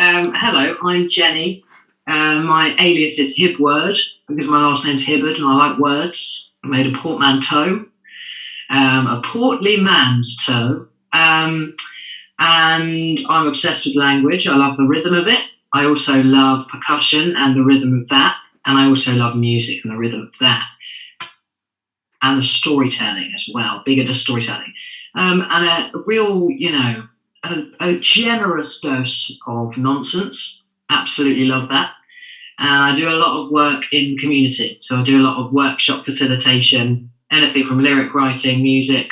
Hello, I'm Jenny. My alias is Hibberd because my last name's Hibberd and I like words. I made a portmanteau, a portly man's toe, and I'm obsessed with language. I love the rhythm of it. I also love percussion and the rhythm of that, and I also love music and the rhythm of that, and the storytelling as well. Big into storytelling, and a real, a generous dose of nonsense. Absolutely love that. And I do a lot of work in community. So I do a lot of workshop facilitation, anything from lyric writing, music,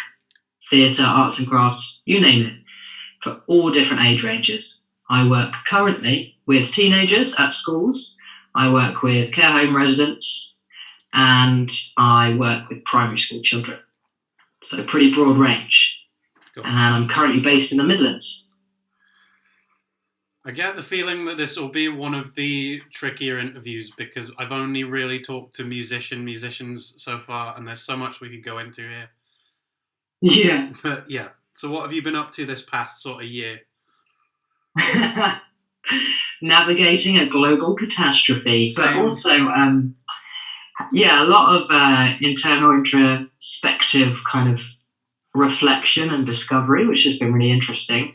theatre, arts and crafts, you name it, for all different age ranges. I work currently with teenagers at schools. I work with care home residents, and I work with primary school children. So pretty broad range. Cool. And I'm currently based in the Midlands. I get the feeling that this will be one of the trickier interviews because I've only really talked to musicians so far, and there's so much we could go into here. Yeah. But yeah. So what have you been up to this past sort of year? Navigating a global catastrophe, but also, a lot of internal introspective kind of reflection and discovery, which has been really interesting.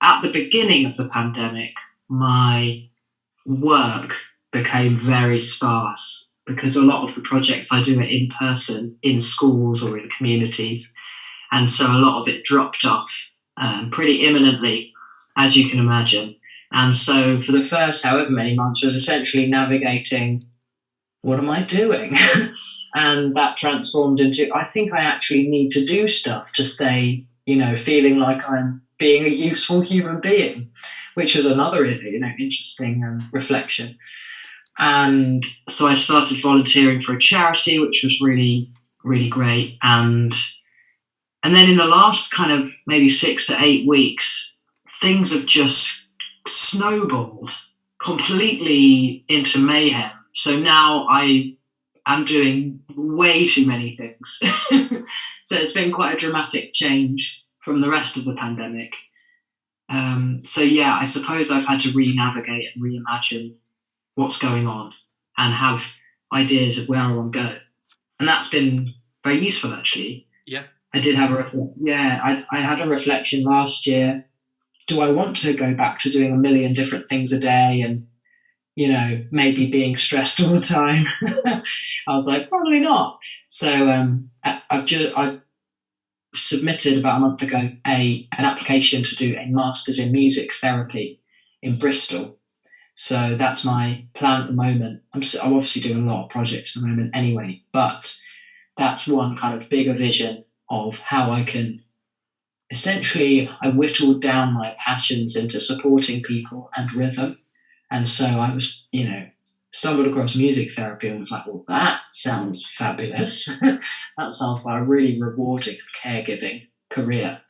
At the beginning of the pandemic, my work became very sparse because a lot of the projects I do are in person, in schools or in communities. And so a lot of it dropped off pretty imminently, as you can imagine. And so for the first however many months, I was essentially navigating, what am I doing? And that transformed into, I think I actually need to do stuff to stay, feeling like I'm being a useful human being, which was another, interesting reflection. And so I started volunteering for a charity, which was really, really great. And then in the last kind of maybe 6 to 8 weeks, things have just snowballed completely into mayhem. So now I'm doing way too many things. So it's been quite a dramatic change from the rest of the pandemic. I suppose I've had to re-navigate and reimagine what's going on and have ideas of where I want to go. And that's been very useful, actually. Yeah. I did have I had a reflection last year. Do I want to go back to doing a million different things a day and, maybe being stressed all the time? I was like, probably not. So I've submitted about a month ago an application to do a master's in music therapy in Bristol. So that's my plan at the moment. I'm obviously doing a lot of projects at the moment anyway, but that's one kind of bigger vision of how I can essentially, I whittled down my passions into supporting people and rhythm. And so I was, stumbled across music therapy and was like, well, that sounds fabulous. That sounds like a really rewarding caregiving career.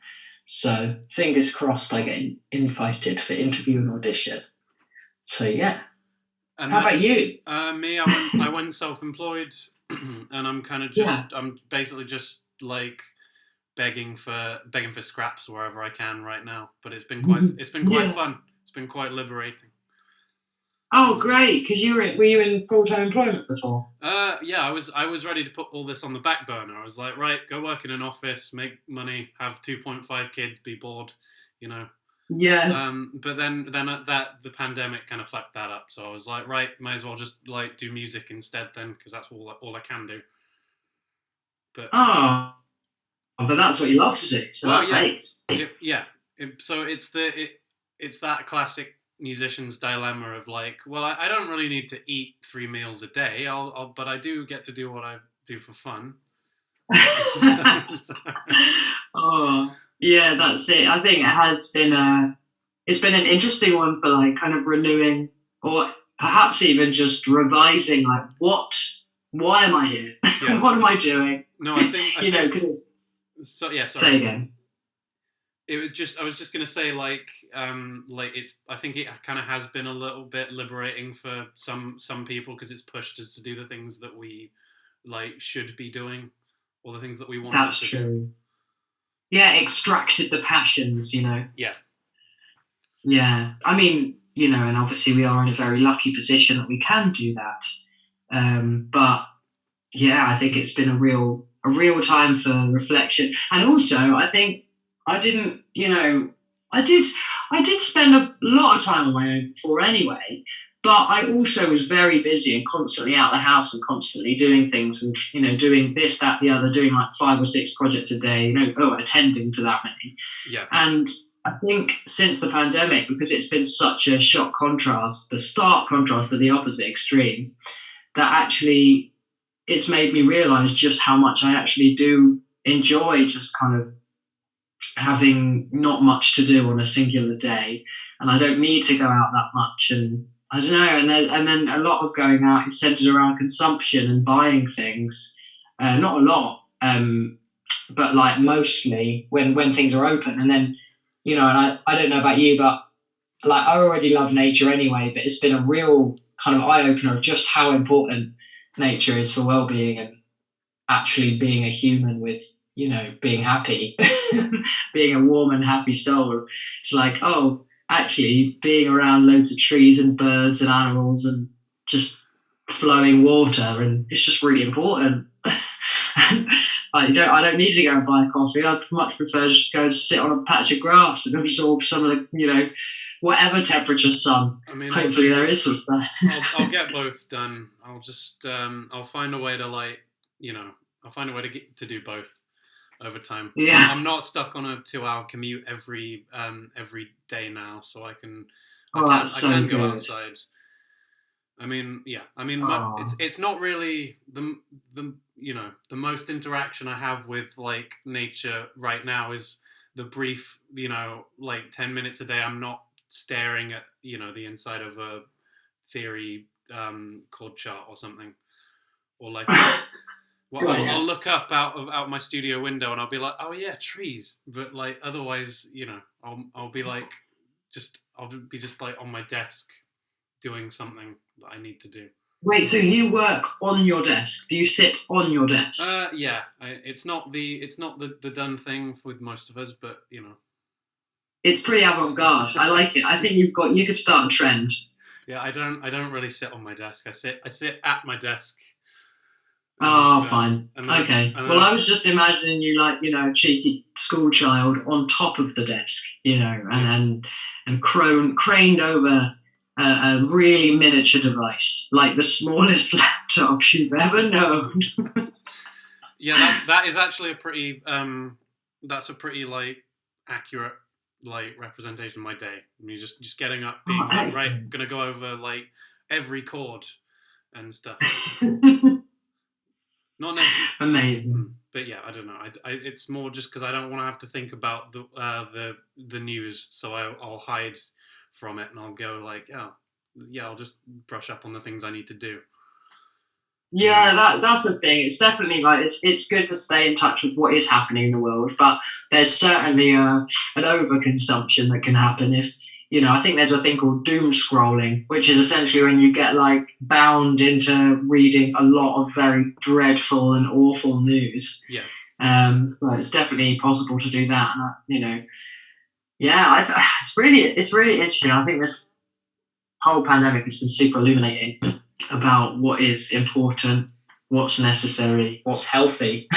So fingers crossed I get invited for interview and audition. So yeah. And how about you? Me, I went self-employed, and I'm kind of I'm basically just like begging for scraps wherever I can right now. But it's been quite fun. It's been quite liberating. Oh, great! Because were you in full-time employment before? Yeah, I was ready to put all this on the back burner. I was like, right, go work in an office, make money, have 2.5 kids, be bored, Yes. But then the pandemic kind of fucked that up. So I was like, right, might as well just like do music instead then, because that's all I can do. But but that's what you love to do. So that's ace. So it's that classic musician's dilemma of like, well, I don't really need to eat 3 meals a day. But I do get to do what I do for fun. Oh, yeah, that's it. I think it has been it's been an interesting one for like kind of renewing or perhaps even just revising like why am I here? Yeah. What am I doing? No, I think because sorry. Say again. I was just gonna say like it's, I think it kind of has been a little bit liberating for some people because it's pushed us to do the things that we like should be doing, or the things that we want. That's true. Yeah, extracted the passions, Yeah. Yeah, I mean, and obviously we are in a very lucky position that we can do that. But yeah, I think it's been a real time for reflection. And also, I think I didn't, I did spend a lot of time on my own before anyway. But I also was very busy and constantly out of the house and constantly doing things and doing this, that, the other, doing like 5 or 6 projects a day. Attending to that many. Yeah. And I think since the pandemic, because it's been such a shock contrast, the stark contrast to the opposite extreme, that actually it's made me realize just how much I actually do enjoy just kind of having not much to do on a singular day, and I don't need to go out that much. And I don't know, and then a lot of going out is centered around consumption and buying things. Not a lot, but like mostly when things are open. And then, and I don't know about you, but like I already love nature anyway. But it's been a real kind of eye opener of just how important nature is for well-being and actually being a human with being happy, being a warm and happy soul. It's like, oh, actually being around loads of trees and birds and animals and just flowing water, and it's just really important. I don't need to go and buy coffee. I'd much prefer to just go and sit on a patch of grass and absorb some of the whatever temperature sun. I mean, hopefully there is some stuff. I'll get both done. I'll just I'll find a way to I'll find a way to do both over time. Yeah. I'm not stuck on a 2-hour commute every day now, so I can That's so can go good. outside. I mean, it's not really the most interaction I have with like nature right now is the brief, like 10 minutes a day. I'm not staring at the inside of a theory chord chart or something, or like well, I'll look up out my studio window and I'll be like, oh yeah, trees. But like otherwise, I'll be like I'll be just like on my desk doing something that I need to do. Wait, so you work on your desk? Do you sit on your desk? Yeah. It's not the done thing with most of us, but It's pretty avant-garde. I like it. I think you could start a trend. Yeah, I don't really sit on my desk. I sit at my desk. Fine. Okay. Well, I was just imagining you like, a cheeky school child on top of the desk, and craned over a really miniature device, like the smallest laptop you've ever known. Yeah, that is actually a pretty like accurate like representation of my day. I mean, just getting up, being like, right, I'm gonna go over like every chord and stuff. Not necessarily amazing, but yeah, I don't know. It's more just because I don't want to have to think about the news, so I'll hide from it and I'll go like, oh yeah, I'll just brush up on the things I need to do. Yeah, that's the thing. It's definitely like it's good to stay in touch with what is happening in the world, but there's certainly an overconsumption that can happen if I think there's a thing called doom scrolling, which is essentially when you get like bound into reading a lot of very dreadful and awful news. Yeah. So it's definitely possible to do that. Yeah, it's really interesting. I think this whole pandemic has been super illuminating about what is important, what's necessary, what's healthy,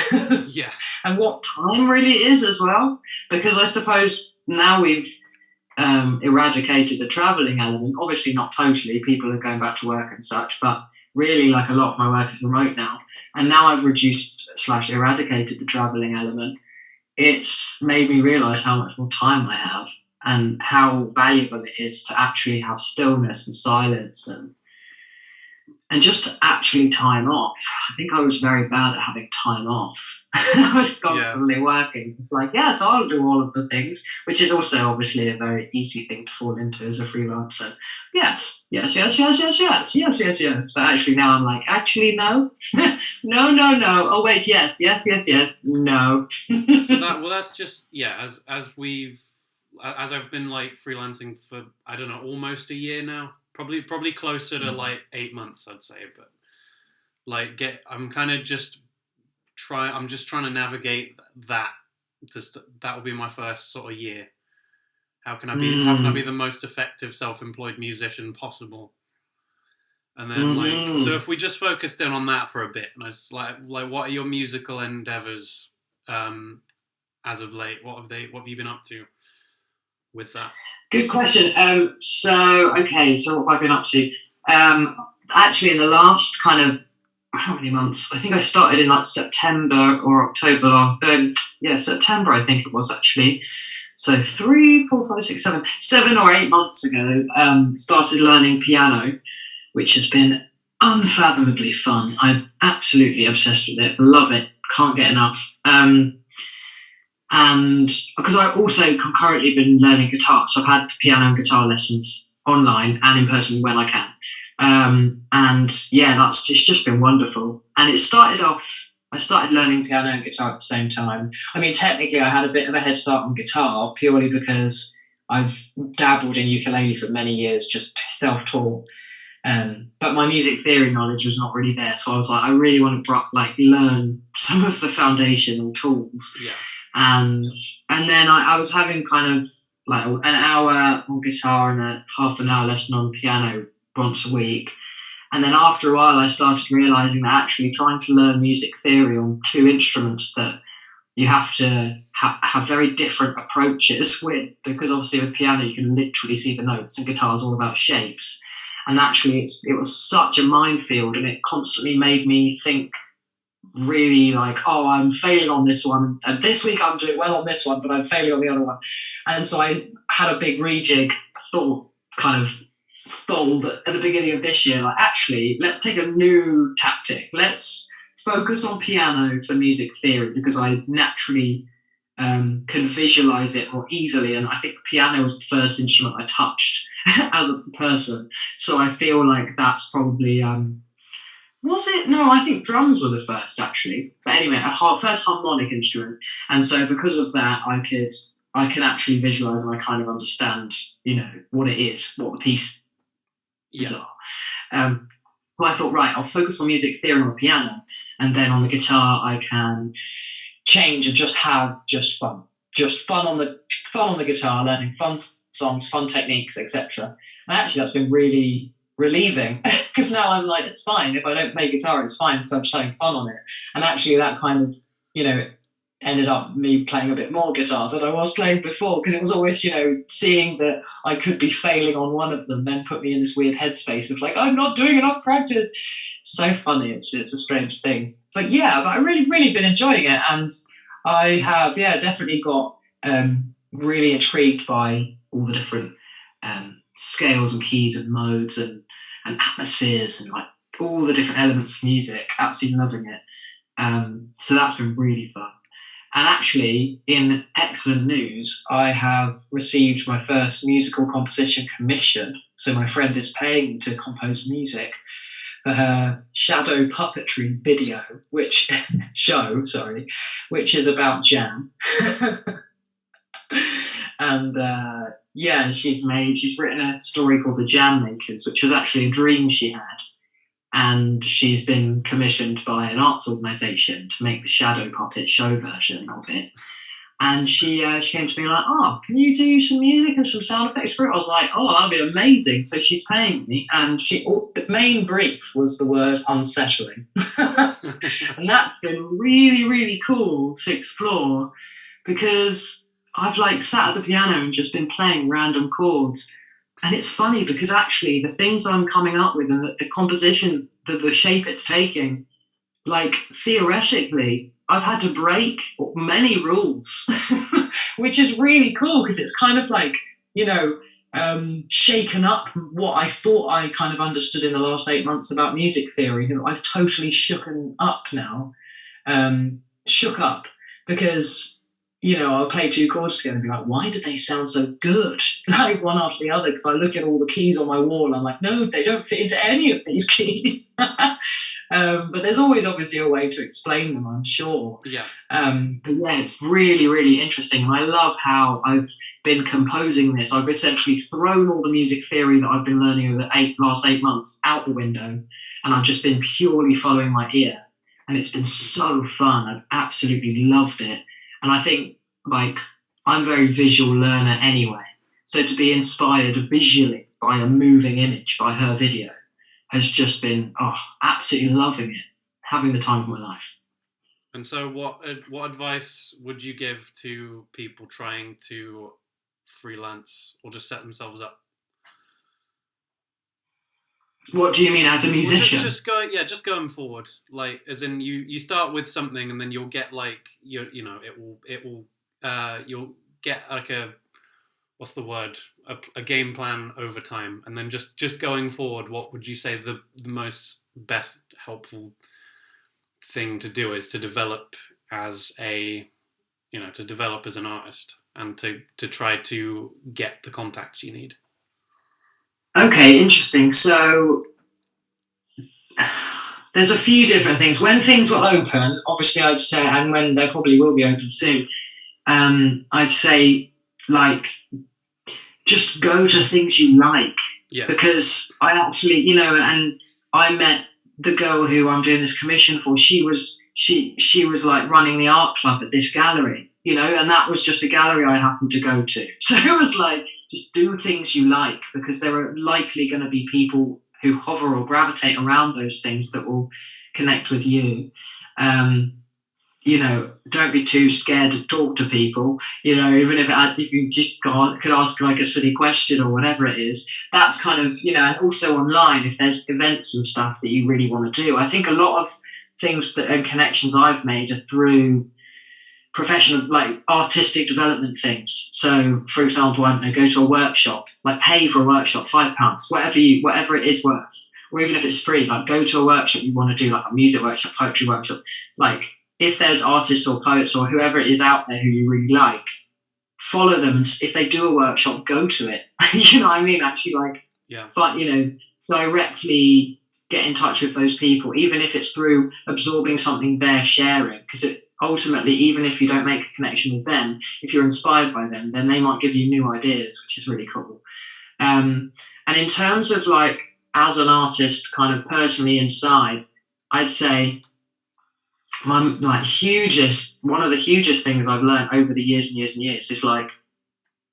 yeah, and what time really is as well. Because I suppose now we've eradicated the travelling element. Obviously, not totally. People are going back to work and such, but really, like a lot of my work is remote now. And now I've reduced / eradicated the travelling element. It's made me realise how much more time I have and how valuable it is to actually have stillness and silence and just to actually time off. I think I was very bad at having time off. I was constantly working. Like, yes, I'll do all of the things, which is also obviously a very easy thing to fall into as a freelancer. Yes. But actually now I'm like, actually, no. No. Oh, wait, yes. No. So that's just, as I've been like freelancing for, I don't know, almost a year now. Probably closer to like 8 months, I'd say. But like, I'm just trying to navigate that. That will be my first sort of year, How can I be the most effective self-employed musician possible? And then so if we just focused in on that for a bit, and I was like what are your musical endeavors as of late? What have you been up to with that? Good question. So what have I been up to? Actually, in the last kind of, how many months? I think I started in like September or October. September, I think it was actually. So 3, 4, 5, 6, 7 or 8 months ago, started learning piano, which has been unfathomably fun. I've absolutely obsessed with it. Love it. Can't get enough. And because I've also concurrently been learning guitar, so I've had piano and guitar lessons online and in person when I can. It's just been wonderful. And it started off, I started learning piano and guitar at the same time. I mean, technically I had a bit of a head start on guitar purely because I've dabbled in ukulele for many years, just self-taught. But my music theory knowledge was not really there. So I was like, I really want to learn some of the foundational tools. Yeah. And then I was having kind of like an hour on guitar and a half an hour lesson on piano once a week. And then after a while, I started realizing that actually trying to learn music theory on two instruments that you have to have very different approaches with, because obviously with piano, you can literally see the notes, and guitar is all about shapes. And actually, it was such a minefield, and it constantly made me think really like, oh, I'm failing on this one, and this week I'm doing well on this one, but I'm failing on the other one. And so I had a big rejig thought kind of bold at the beginning of this year, like, actually, let's take a new tactic. Let's focus on piano for music theory, because I naturally can visualize it more easily. And I think piano was the first instrument I touched as a person. So I feel like that's probably, was it? No, I think drums were the first, actually. But anyway, first harmonic instrument. And so because of that, I can actually visualize, and I kind of understand, what it is, what the pieces are. So I thought, right, I'll focus on music theory on the piano, and then on the guitar I can change and just have fun on the guitar, learning fun songs, fun techniques, etc. And actually, that's been really relieving, because now I'm like, it's fine if I don't play guitar, it's fine because I'm just having fun on it. And actually, that kind of ended up me playing a bit more guitar than I was playing before, because it was always, seeing that I could be failing on one of them then put me in this weird headspace of like, I'm not doing enough practice. So funny. It's a strange thing. But I've really, really been enjoying it. And I have, definitely got really intrigued by all the different scales and keys and modes and atmospheres and like all the different elements of music. Absolutely loving it. So that's been really fun. And actually, in excellent news, I have received my first musical composition commission. So my friend is paying me to compose music for her shadow puppetry video, which is about jam. And she's written a story called The Jam Makers, which was actually a dream she had. And she's been commissioned by an arts organisation to make the shadow puppet show version of it. And she came to me like, oh, can you do some music and some sound effects for it? I was like, oh, that'd be amazing. So she's paying me. And the main brief was the word unsettling. And that's been really, really cool to explore, because I've like sat at the piano and just been playing random chords. And it's funny because actually the things I'm coming up with and the composition, the shape it's taking, like theoretically, I've had to break many rules, which is really cool, because it's kind of like, shaken up what I thought I kind of understood in the last 8 months about music theory. I've totally shooken up now, because I'll play two chords together and be like, why do they sound so good? Like one after the other, because I look at all the keys on my wall and I'm like, no, they don't fit into any of these keys. But there's always obviously a way to explain them, I'm sure. Yeah. It's really, really interesting. And I love how I've been composing this. I've essentially thrown all the music theory that I've been learning over the last 8 months out the window, and I've just been purely following my ear. And it's been so fun. I've absolutely loved it. And I think, like, I'm a very visual learner anyway. So to be inspired visually by a moving image, by her video, has just been absolutely loving it, having the time of my life. And so, what advice would you give to people trying to freelance or just set themselves up? What do you mean as a musician? Well, just going forward, like as in you start with something and then you'll get like you'll get like what's the word, a game plan over time, and then just going forward, what would you say the most best helpful thing to do is to develop as an artist and to try to get the contacts you need? Okay, interesting. So there's a few different things. When things were open, obviously I'd say, and when they probably will be open soon, I'd say, like, just go to things you like. Yeah. Because I actually, and I met the girl who I'm doing this commission for. She was like running the art club at this gallery, and that was just a gallery I happened to go to. So it was like, just do things you like, because there are likely going to be people who hover or gravitate around those things that will connect with you. Don't be too scared to talk to people, even if you just could ask like a silly question or whatever it is. That's kind of, and also online, if there's events and stuff that you really want to do. I think a lot of things and connections I've made are through professional, like artistic development things. So, for example, I don't know, go to a workshop, like pay for a workshop, £5, whatever it is worth, or even if it's free, like go to a workshop you want to do, like a music workshop, poetry workshop. Like, if there's artists or poets or whoever it is out there who you really like, follow them. And if they do a workshop, go to it. You know what I mean? Actually, like, yeah. But directly get in touch with those people, even if it's through absorbing something they're sharing, because ultimately, even if you don't make a connection with them, if you're inspired by them, then they might give you new ideas, which is really cool. And in terms of like, as an artist, kind of personally inside, I'd say one of the hugest things I've learned over the years and years and years is like,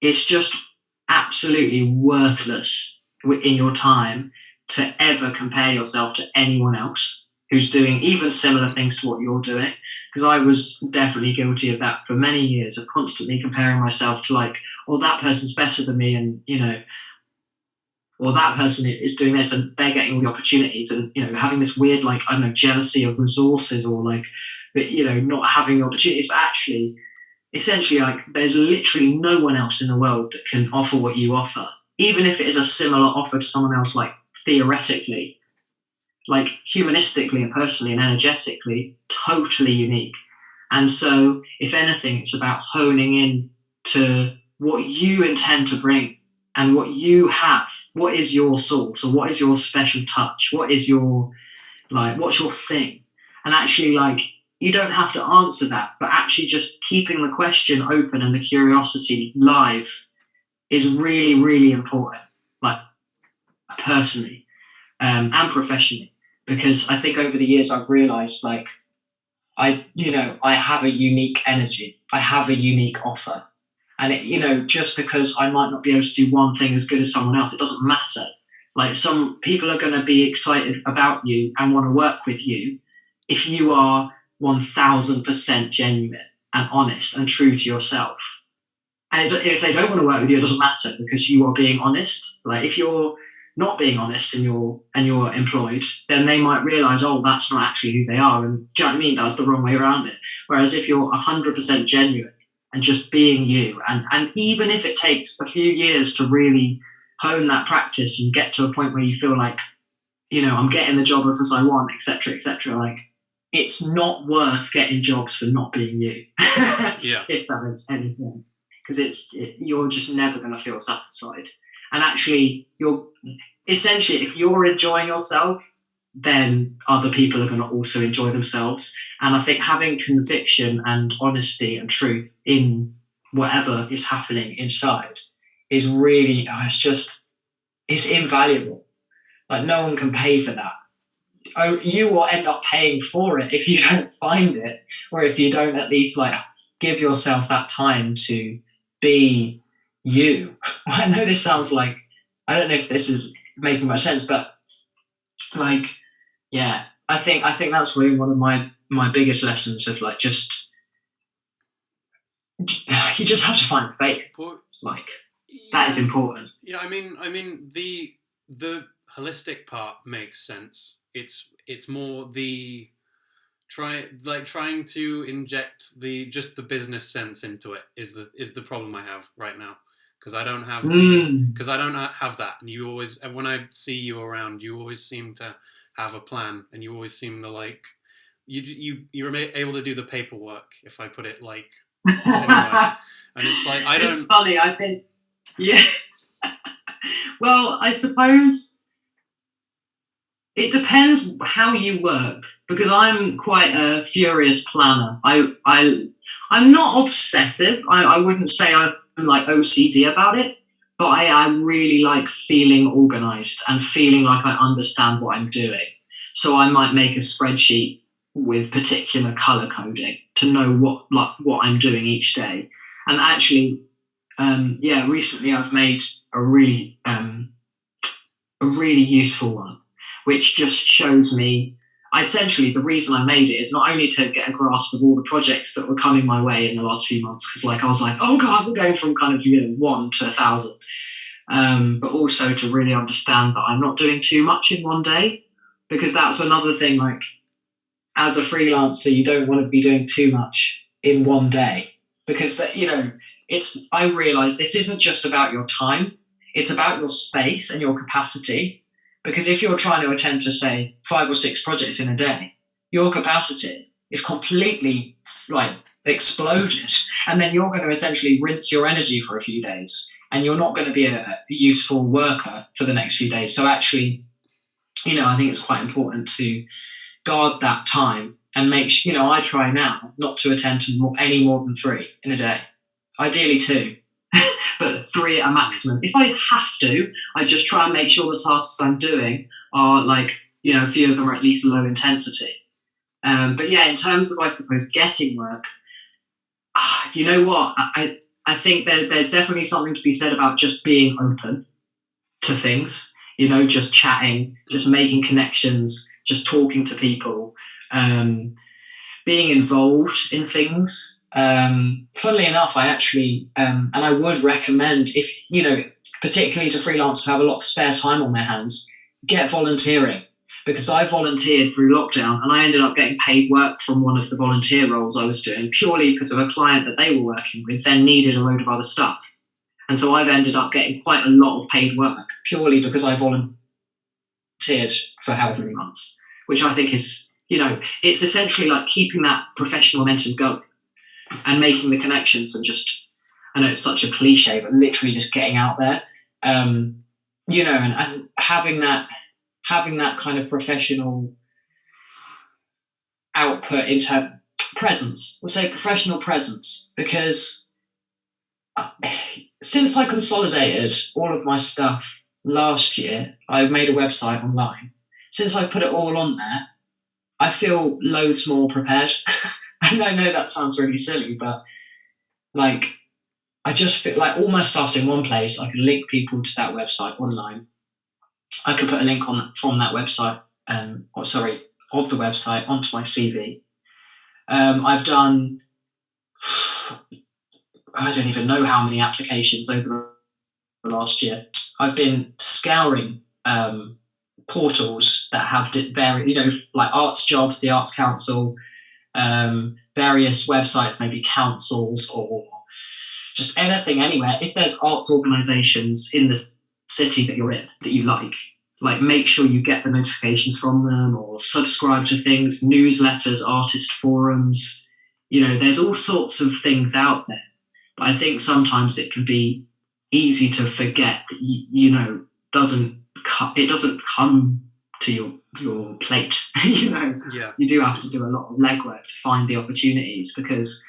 it's just absolutely worthless in your time to ever compare yourself to anyone else who's doing even similar things to what you're doing. Because I was definitely guilty of that for many years, of constantly comparing myself to like, that person's better than me, and or that person is doing this and they're getting all the opportunities, and having this weird, like, I don't know, jealousy of resources, or like, not having the opportunities. But actually, essentially, like, there's literally no one else in the world that can offer what you offer, even if it is a similar offer to someone else, like theoretically, like humanistically and personally and energetically, totally unique. And so, if anything, it's about honing in to what you intend to bring and what you have. What is your source, or what is your special touch? What is your, like, what's your thing? And actually, like, you don't have to answer that, but actually just keeping the question open and the curiosity live is really, really important, like, personally and professionally. Because I think over the years I've realized, like, I have a unique energy. I have a unique offer. And just because I might not be able to do one thing as good as someone else, it doesn't matter. Like, some people are going to be excited about you and want to work with you if you are 1000% genuine and honest and true to yourself. And if they don't want to work with you, it doesn't matter, because you are being honest. Like, if you're not being honest and you're employed, then they might realize, that's not actually who they are. And do you know what I mean? That's the wrong way around it. Whereas if you're 100% genuine and just being you, and even if it takes a few years to really hone that practice and get to a point where you feel like, I'm getting the job as I want, etc., like, it's not worth getting jobs for not being you. Yeah. If that makes any sense. Because you're just never going to feel satisfied. And actually, if you're enjoying yourself, then other people are going to also enjoy themselves. And I think having conviction and honesty and truth in whatever is happening inside is really, it's invaluable. Like, no one can pay for that. You will end up paying for it if you don't find it, or if you don't at least, like, give yourself that time to be you. I know this sounds like, I don't know if this is making much sense, but like, yeah, I think that's really one of my biggest lessons of like just you just have to find faith. Like that is important. Yeah, I mean the holistic part makes sense. It's more the trying to inject the business sense into it is the problem I have right now, because I don't have that. And you always, when I see you around, you always seem to have a plan, and you always seem to like you're able to do the paperwork, if I put it like anyway. And it's like I don't. It's funny. I think, yeah. Well, I suppose it depends how you work, because I'm quite a furious planner. I'm not obsessive. I wouldn't say I'm like OCD about it, but I really like feeling organized and feeling like I understand what I'm doing. So I might make a spreadsheet with particular color coding to know what I'm doing each day. And actually, recently I've made a really useful one, which just shows me, essentially the reason I made it is not only to get a grasp of all the projects that were coming my way in the last few months, because like I was like, oh god, we're going from kind of 1 to 1,000, but also to really understand that I'm not doing too much in one day, because that's another thing. Like as a freelancer, you don't want to be doing too much in one day, because that I realize this isn't just about your time, it's about your space and your capacity. Because if you're trying to attend to, say, 5 or 6 projects in a day, your capacity is completely like exploded, and then you're going to essentially rinse your energy for a few days, and you're not going to be a useful worker for the next few days. So actually, I think it's quite important to guard that time and make sure, I try now not to attend to any more than 3 in a day, ideally 2. But 3 at a maximum. If I have to, I just try and make sure the tasks I'm doing are like, a few of them are at least low intensity. But yeah, in terms of, I suppose, getting work, you know what? I think there's definitely something to be said about just being open to things, just chatting, just making connections, just talking to people, being involved in things. Funnily enough, I actually, and I would recommend, if, particularly to freelancers who have a lot of spare time on their hands, get volunteering. Because I volunteered through lockdown, and I ended up getting paid work from one of the volunteer roles I was doing, purely because of a client that they were working with then needed a load of other stuff. And so I've ended up getting quite a lot of paid work purely because I volunteered for however many months, which I think is, it's essentially like keeping that professional momentum going and making the connections, and just, I know it's such a cliche, but literally just getting out there, and having that kind of professional output into presence. We'll say professional presence, because since I consolidated all of my stuff last year, I made a website online. Since I put it all on there, I feel loads more prepared. And I know that sounds really silly, but like, I just feel like all my stuff's in one place. I can link people to that website online. I could put a link from that website, of the website onto my CV. I've done, I don't even know how many applications over the last year. I've been scouring portals that have various, like Arts Jobs, the Arts Council, various websites, maybe councils, or just anything, anywhere. If there's arts organisations in the city that you're in that you like make sure you get the notifications from them, or subscribe to things, newsletters, artist forums. There's all sorts of things out there. But I think sometimes it can be easy to forget that, it doesn't come to your plate. Yeah. You do have to do a lot of legwork to find the opportunities, because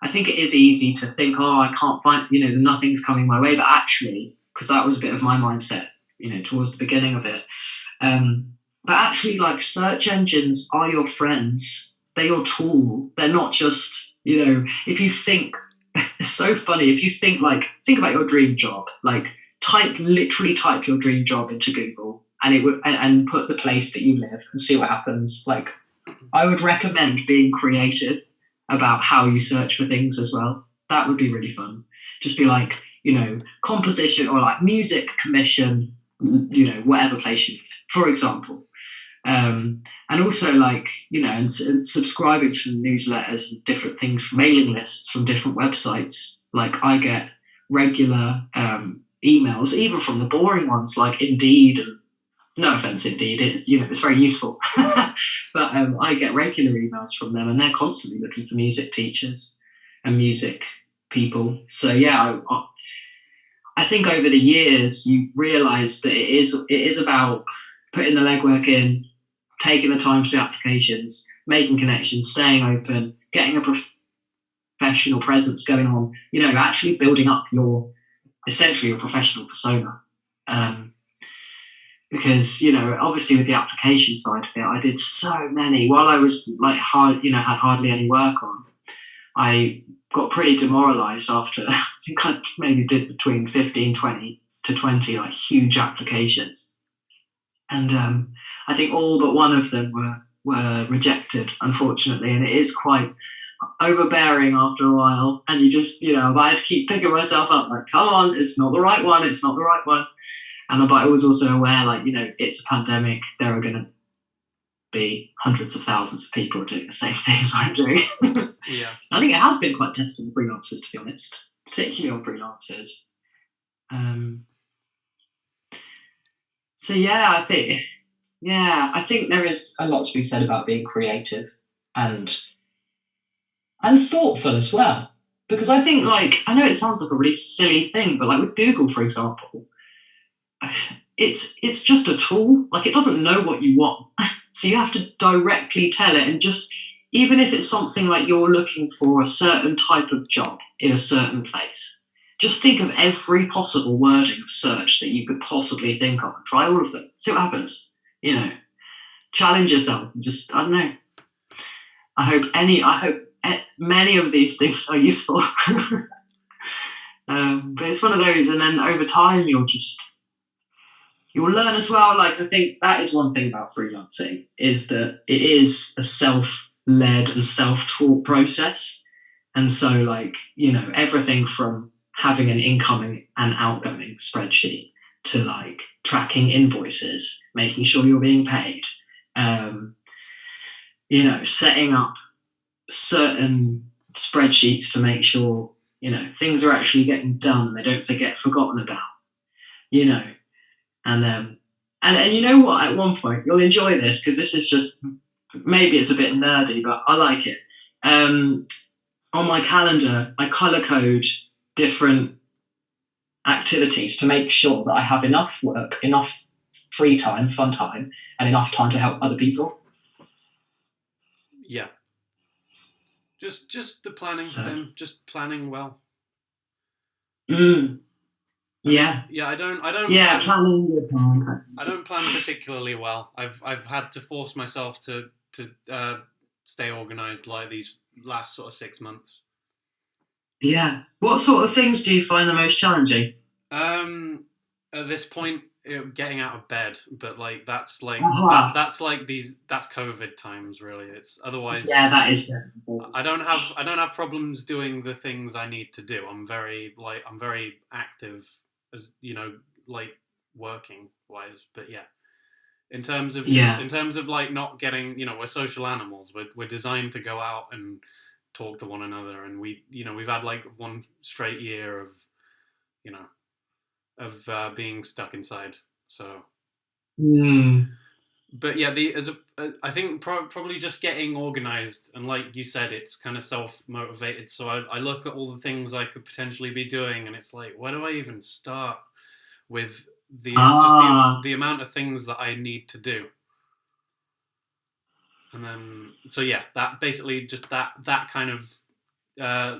I think it is easy to think, oh, I can't find, nothing's coming my way. But actually, because that was a bit of my mindset, towards the beginning of it. But actually, like, search engines are your friends. They're your tool. They're not just, if you think it's so funny if you think about your dream job, like literally type your dream job into Google, and it would and put the place that you live and see what happens. Like, I would recommend being creative about how you search for things as well. That would be really fun. Just be like, composition or like music commission, whatever place you live, for example. And also and subscribing to newsletters and different things from mailing lists from different websites. Like, I get regular emails, even from the boring ones like Indeed. And no offense, Indeed, it's very useful. But I get regular emails from them, and they're constantly looking for music teachers and music people. So yeah, I think over the years you realise that it is about putting the legwork in, taking the time to do applications, making connections, staying open, getting a professional presence going on, actually building up essentially your professional persona. Because, obviously with the application side of it, I did so many while I was had hardly any work on. I got pretty demoralised after, I think I maybe did between 15, 20 to 20 huge applications. And I think all but one of them were rejected, unfortunately, and it is quite overbearing after a while. And you just, I had to keep picking myself up, like, come on, it's not the right one, it's not the right one. But I was also aware, it's a pandemic, there are going to be hundreds of thousands of people doing the same thing as I'm doing. Yeah. I think it has been quite testing for freelancers, to be honest, particularly on freelancers. So yeah, I think there is a lot to be said about being creative and thoughtful as well. Because I think, I know it sounds like a really silly thing, but with Google, for example, it's just a tool. It doesn't know what you want. So you have to directly tell it, and just, even if it's something like you're looking for a certain type of job in a certain place, just think of every possible wording of search that you could possibly think of and try all of them. See what happens. Challenge yourself and just, I don't know. I hope many of these things are useful. But it's one of those, and then over time you'll learn as well. I think that is one thing about freelancing, is that it is a self-led and self-taught process. And so everything from having an incoming and outgoing spreadsheet to tracking invoices, making sure you're being paid, setting up certain spreadsheets to make sure, things are actually getting done, they don't get forgotten about, and you know what, at one point you'll enjoy this, because this is just, maybe it's a bit nerdy, but I like it. On my calendar, I color code different activities to make sure that I have enough work, enough free time, fun time, and enough time to help other people. Yeah. Just the planning, then just planning well. Yeah. Yeah, I don't. Yeah, planning your time. I don't plan particularly well. I've had to force myself to stay organised these last sort of 6 months. Yeah. What sort of things do you find the most challenging? At this point, getting out of bed, but that's that's COVID times, really. It's otherwise. Yeah, that is. I don't have problems doing the things I need to do. I'm very active, as working wise. But yeah, in terms of not getting, we're social animals. We're designed to go out and talk to one another, and we've had one straight year of being stuck inside. So, but yeah, I think probably just getting organised, and like you said, it's kind of self-motivated. So I look at all the things I could potentially be doing, and it's where do I even start with the amount of things that I need to do? And then, so yeah, that basically just that kind of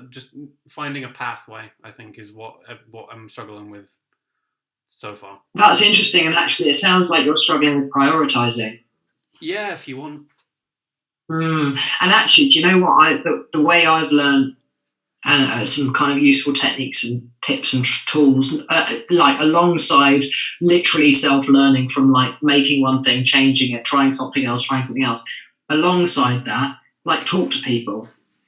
just finding a pathway, I think, is what I'm struggling with so far. That's interesting, and actually it sounds like you're struggling with prioritising. Yeah, if you want. And actually, do you know what? The way I've learned and some kind of useful techniques and tips and tools, like alongside literally self-learning from like making one thing, changing it, trying something else. Alongside that, like talk to people.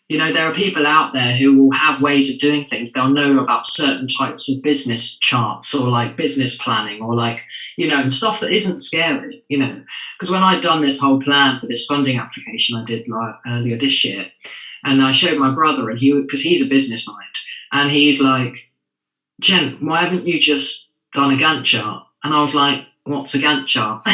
There are people out there who will have ways of doing things. They'll know about certain types of business charts or like business planning or like, and stuff that isn't scary, because when I'd done this whole plan for this funding application I did like earlier this year, and I showed my brother, and because he's a business mind, and he's like, Jen, why haven't you just done a Gantt chart? And I was like, what's a Gantt chart?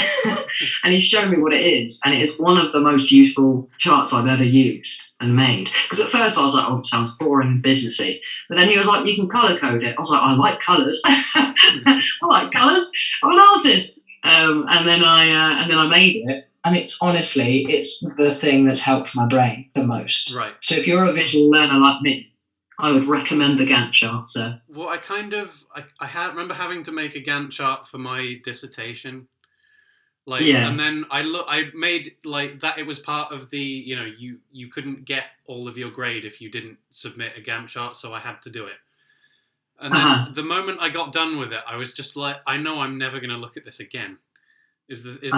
And he showed me what it is, and it is one of the most useful charts I've ever used and made. Because at first I was like, oh, it sounds boring and businessy. But then he was like, you can colour code it. I was like, I like colours. I like colours. I'm an artist. And then I made it. And it's the thing that's helped my brain the most. Right. So if you're a visual learner like me, I would recommend the Gantt chart, sir. Well, I remember having to make a Gantt chart for my dissertation. And then I made like that. It was part of the, you couldn't get all of your grade if you didn't submit a Gantt chart, so I had to do it. And then the moment I got done with it, I was just like, I know I'm never going to look at this again. Is the thing.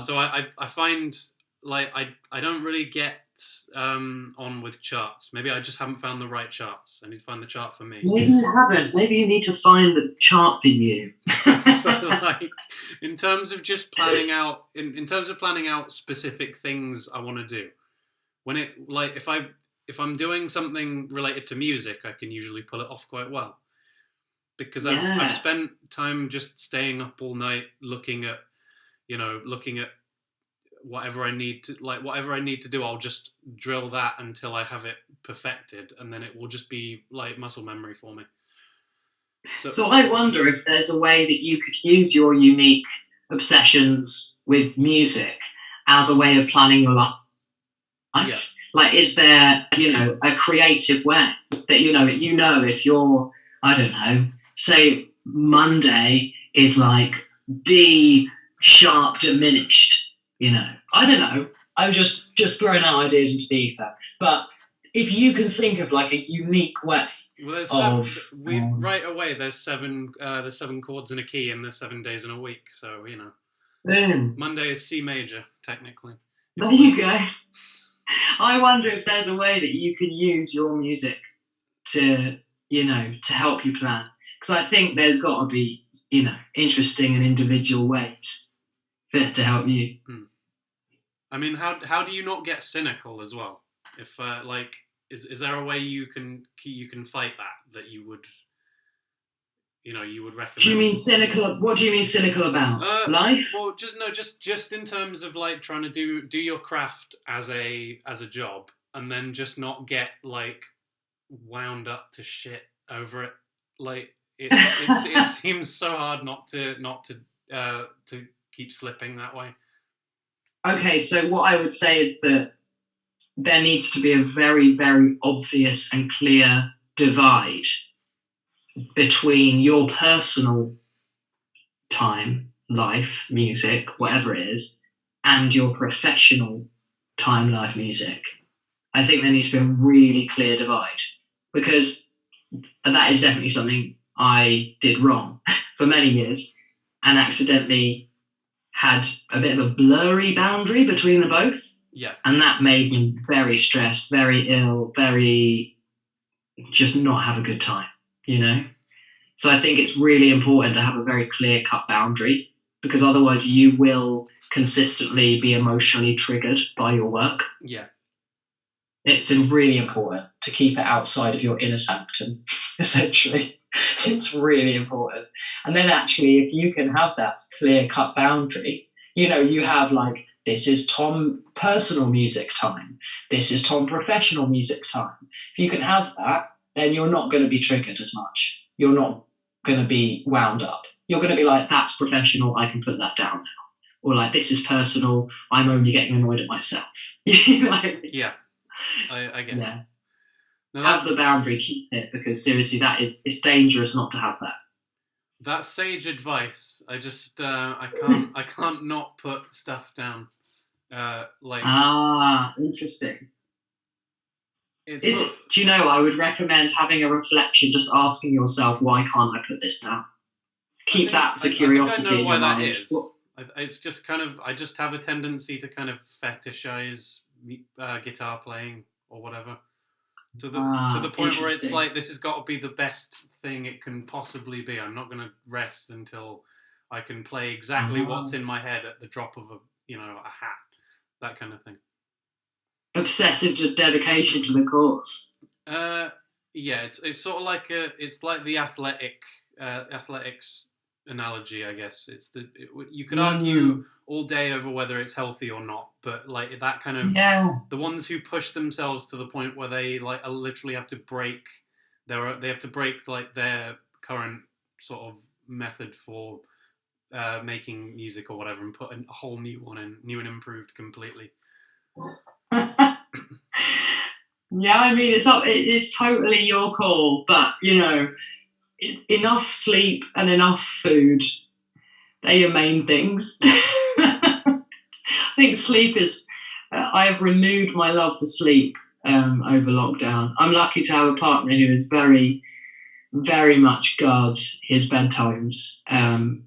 So I find like I don't really get on with charts. Maybe I just haven't found the right charts. I need to find the chart for me. Maybe you haven't. Maybe you need to find the chart for you. But like in terms of just planning out, in terms of planning out specific things I want to do, when it like if I'm doing something related to music, I can usually pull it off quite well because I've spent time just staying up all night looking at whatever I need to do, I'll just drill that until I have it perfected, and then it will just be like muscle memory for me. So I wonder if there's a way that you could use your unique obsessions with music as a way of planning your life. Yeah. Like, is there, a creative way that, if you're, I don't know, say Monday is like D sharp diminished, I don't know. I'm just throwing out ideas into the ether. But if you can think of like a unique way. Well, right away. There's seven chords in a key, and there's 7 days in a week. So Monday is C major technically. There you go. I wonder if there's a way that you can use your music to help you plan. Because I think there's got to be interesting and individual ways for it to help you. I mean, how do you not get cynical as well? If is there a way you can fight that you would recommend? Do you mean cynical? What do you mean cynical about? Life? Well, just in terms of like trying to do your craft as a job, and then just not get like wound up to shit over it. Like it seems so hard not to keep slipping that way. Okay, so what I would say is that there needs to be a very, very obvious and clear divide between your personal time, life, music, whatever it is, and your professional time, life, music. I think there needs to be a really clear divide, because that is definitely something I did wrong for many years and accidentally had a bit of a blurry boundary between the both. Yeah. And that made me very stressed, very ill, very just not have a good time, So I think it's really important to have a very clear-cut boundary, because otherwise you will consistently be emotionally triggered by your work. Yeah. It's really important to keep it outside of your inner sanctum, essentially. It's really important. And then actually, if you can have that clear-cut boundary, you have like, this is Tom personal music time. This is Tom professional music time. If you can have that, then you're not going to be triggered as much. You're not going to be wound up. You're going to be like, that's professional, I can put that down now. Or like, this is personal, I'm only getting annoyed at myself. Yeah, I get it. No, have the boundary, keep it, because seriously, it's dangerous not to have that. That's sage advice. I just I can't not put stuff down. Interesting. Do you know, I would recommend having a reflection, just asking yourself, why can't I put this down? Keep that as a curiosity in your mind. I think I know why that is. It's just kind of, I just have a tendency to kind of fetishize guitar playing or whatever. To the point where it's like, this has got to be the best thing it can possibly be. I'm not going to rest until I can play exactly what's in my head at the drop of a hat, that kind of thing. Obsessive dedication to the cause. Yeah, it's sort of like the athletics analogy, I guess. You could argue all day over whether it's healthy or not, but like that kind of the ones who push themselves to the point where they like literally have to break like their current sort of method for making music or whatever, and put a whole new one in, new and improved completely. Yeah, I mean, it's totally your call, but enough sleep and enough food, they're your main things. I think sleep is, I have renewed my love for sleep over lockdown. I'm lucky to have a partner who is very, very much guards his bedtimes and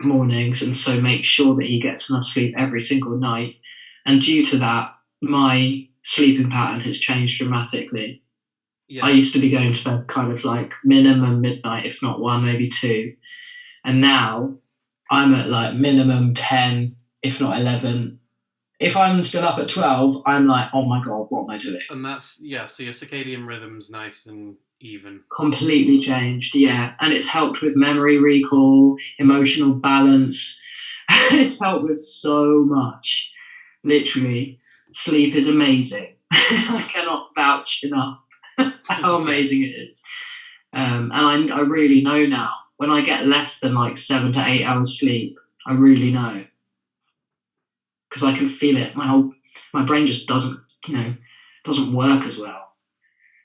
mornings, and so makes sure that he gets enough sleep every single night. And due to that, my sleeping pattern has changed dramatically. Yeah. I used to be going to bed kind of like minimum midnight, if not 1, maybe 2. And now I'm at like minimum 10, if not 11. If I'm still up at 12, I'm like, oh my God, what am I doing? And that's, so your circadian rhythm's nice and even. Completely changed, yeah. And it's helped with memory recall, emotional balance. It's helped with so much. Literally, sleep is amazing. I cannot vouch enough how amazing it is. And I really know now, when I get less than like 7 to 8 hours sleep, I really know. Because I can feel it. My brain just doesn't work as well.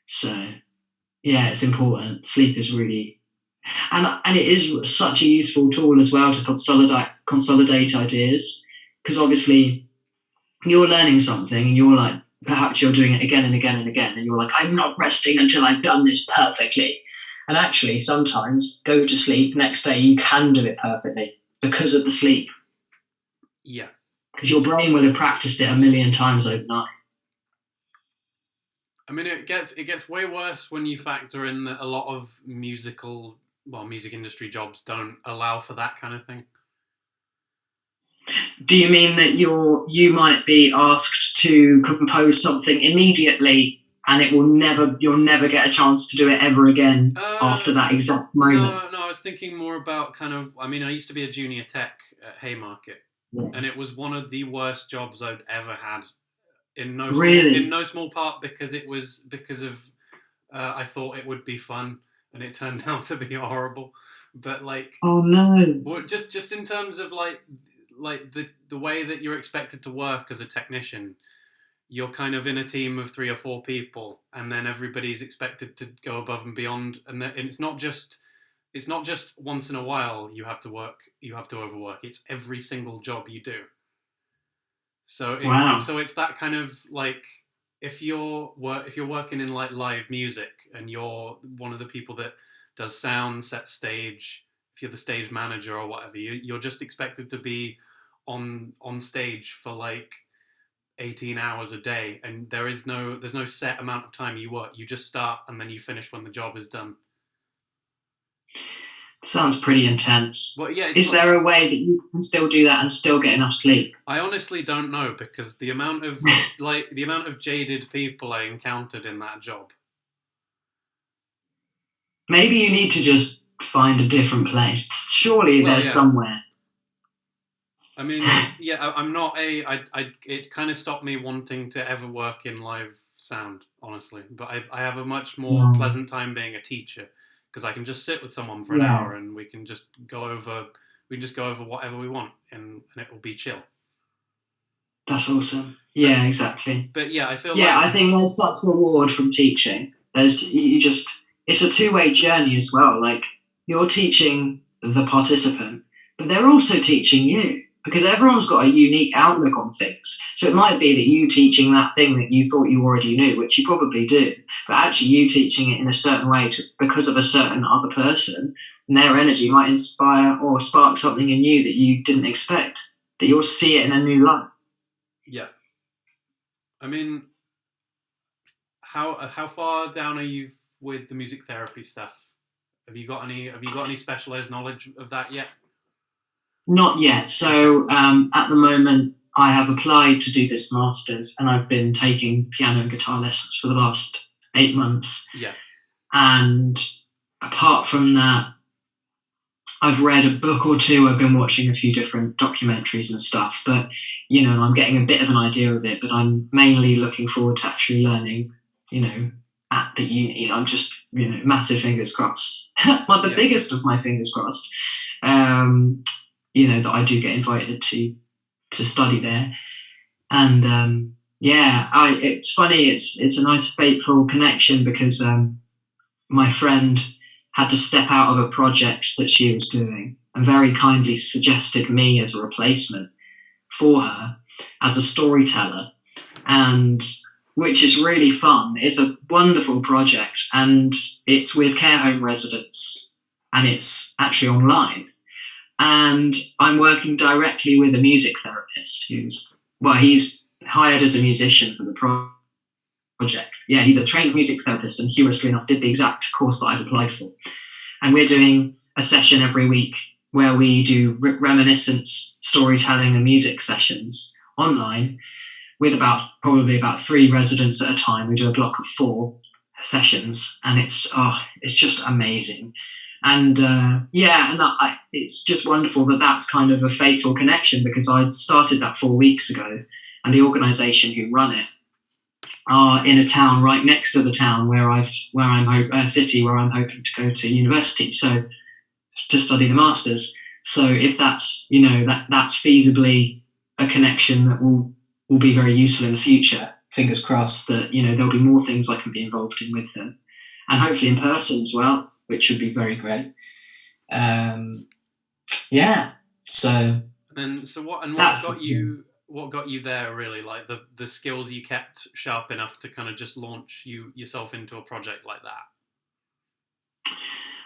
So, yeah, it's important. Sleep is really, and it is such a useful tool as well to consolidate ideas. Because obviously, you're learning something and you're like, perhaps you're doing it again and again and again, and you're like, I'm not resting until I've done this perfectly. And actually, sometimes go to sleep, next day you can do it perfectly because of the sleep. Yeah. Because your brain will have practiced it a million times overnight. I mean, it gets way worse when you factor in that a lot of music industry jobs don't allow for that kind of thing. Do you mean that you might be asked to compose something immediately and you'll never get a chance to do it ever again after that exact moment? No, I was thinking more about kind of, I mean, I used to be a junior tech at Haymarket, and it was one of the worst jobs I'd ever had. In no small part because I thought it would be fun, and it turned out to be horrible. But like, oh no, just in terms of like the way that you're expected to work as a technician, you're kind of in a team of 3 or 4 people, and then everybody's expected to go above and beyond, and it's not just once in a while you have to overwork. It's every single job you do. So it's that kind of like, if you're working in like live music and you're one of the people that does sound, set stage, if you're the stage manager or whatever, you're just expected to be on stage for like 18 hours a day, and there's no set amount of time you work. You just start and then you finish when the job is done. Sounds pretty intense. Well, yeah. Is there a way that you can still do that and still get enough sleep? I honestly don't know, because the amount of jaded people I encountered in that job. Maybe you need to just find a different place. Surely there's somewhere. I mean, yeah, I'm not it kind of stopped me wanting to ever work in live sound, honestly. But I have a much more pleasant time being a teacher, because I can just sit with someone for an hour and we can just go over whatever we want, and it will be chill. That's awesome. Yeah, exactly. But yeah, I feel I think there's such reward from teaching. It's a two-way journey as well. Like, you're teaching the participant, but they're also teaching you. because everyone's got a unique outlook on things. So it might be that you teaching that thing that you thought you already knew, which you probably do, but actually you teaching it in a certain way because of a certain other person, and their energy might inspire or spark something in you that you didn't expect, that you'll see it in a new light. Yeah. I mean, how far down are you with the music therapy stuff? Have you got any specialized knowledge of that yet? Not yet. So at the moment, I have applied to do this master's, and I've been taking piano and guitar lessons for the last 8 months. Yeah. And apart from that, I've read a book or two. I've been watching a few different documentaries and stuff, but I'm getting a bit of an idea of it. But I'm mainly looking forward to actually learning. At the uni, I'm just massive fingers crossed. The biggest of my fingers crossed. That I do get invited to study there, and it's funny. It's a nice fateful connection because my friend had to step out of a project that she was doing and very kindly suggested me as a replacement for her as a storyteller, and which is really fun. It's a wonderful project, and it's with care home residents, and it's actually online. And I'm working directly with a music therapist he's hired as a musician for the project. Yeah, he's a trained music therapist and humorously enough did the exact course that I've applied for. And we're doing a session every week where we do reminiscence, storytelling and music sessions online with probably about 3 residents at a time. We do a block of 4 sessions, and it's just amazing. And it's just wonderful that that's kind of a fateful connection, because I started that 4 weeks ago, and the organisation who run it are in a town right next to the town city where I'm hoping to go to university, so to study the masters. So if that's that's feasibly a connection that will be very useful in the future. Fingers crossed that there'll be more things I can be involved in with them, and hopefully in person as well, which would be very great. What got you there, really? Like the skills you kept sharp enough to kind of just launch yourself into a project like that?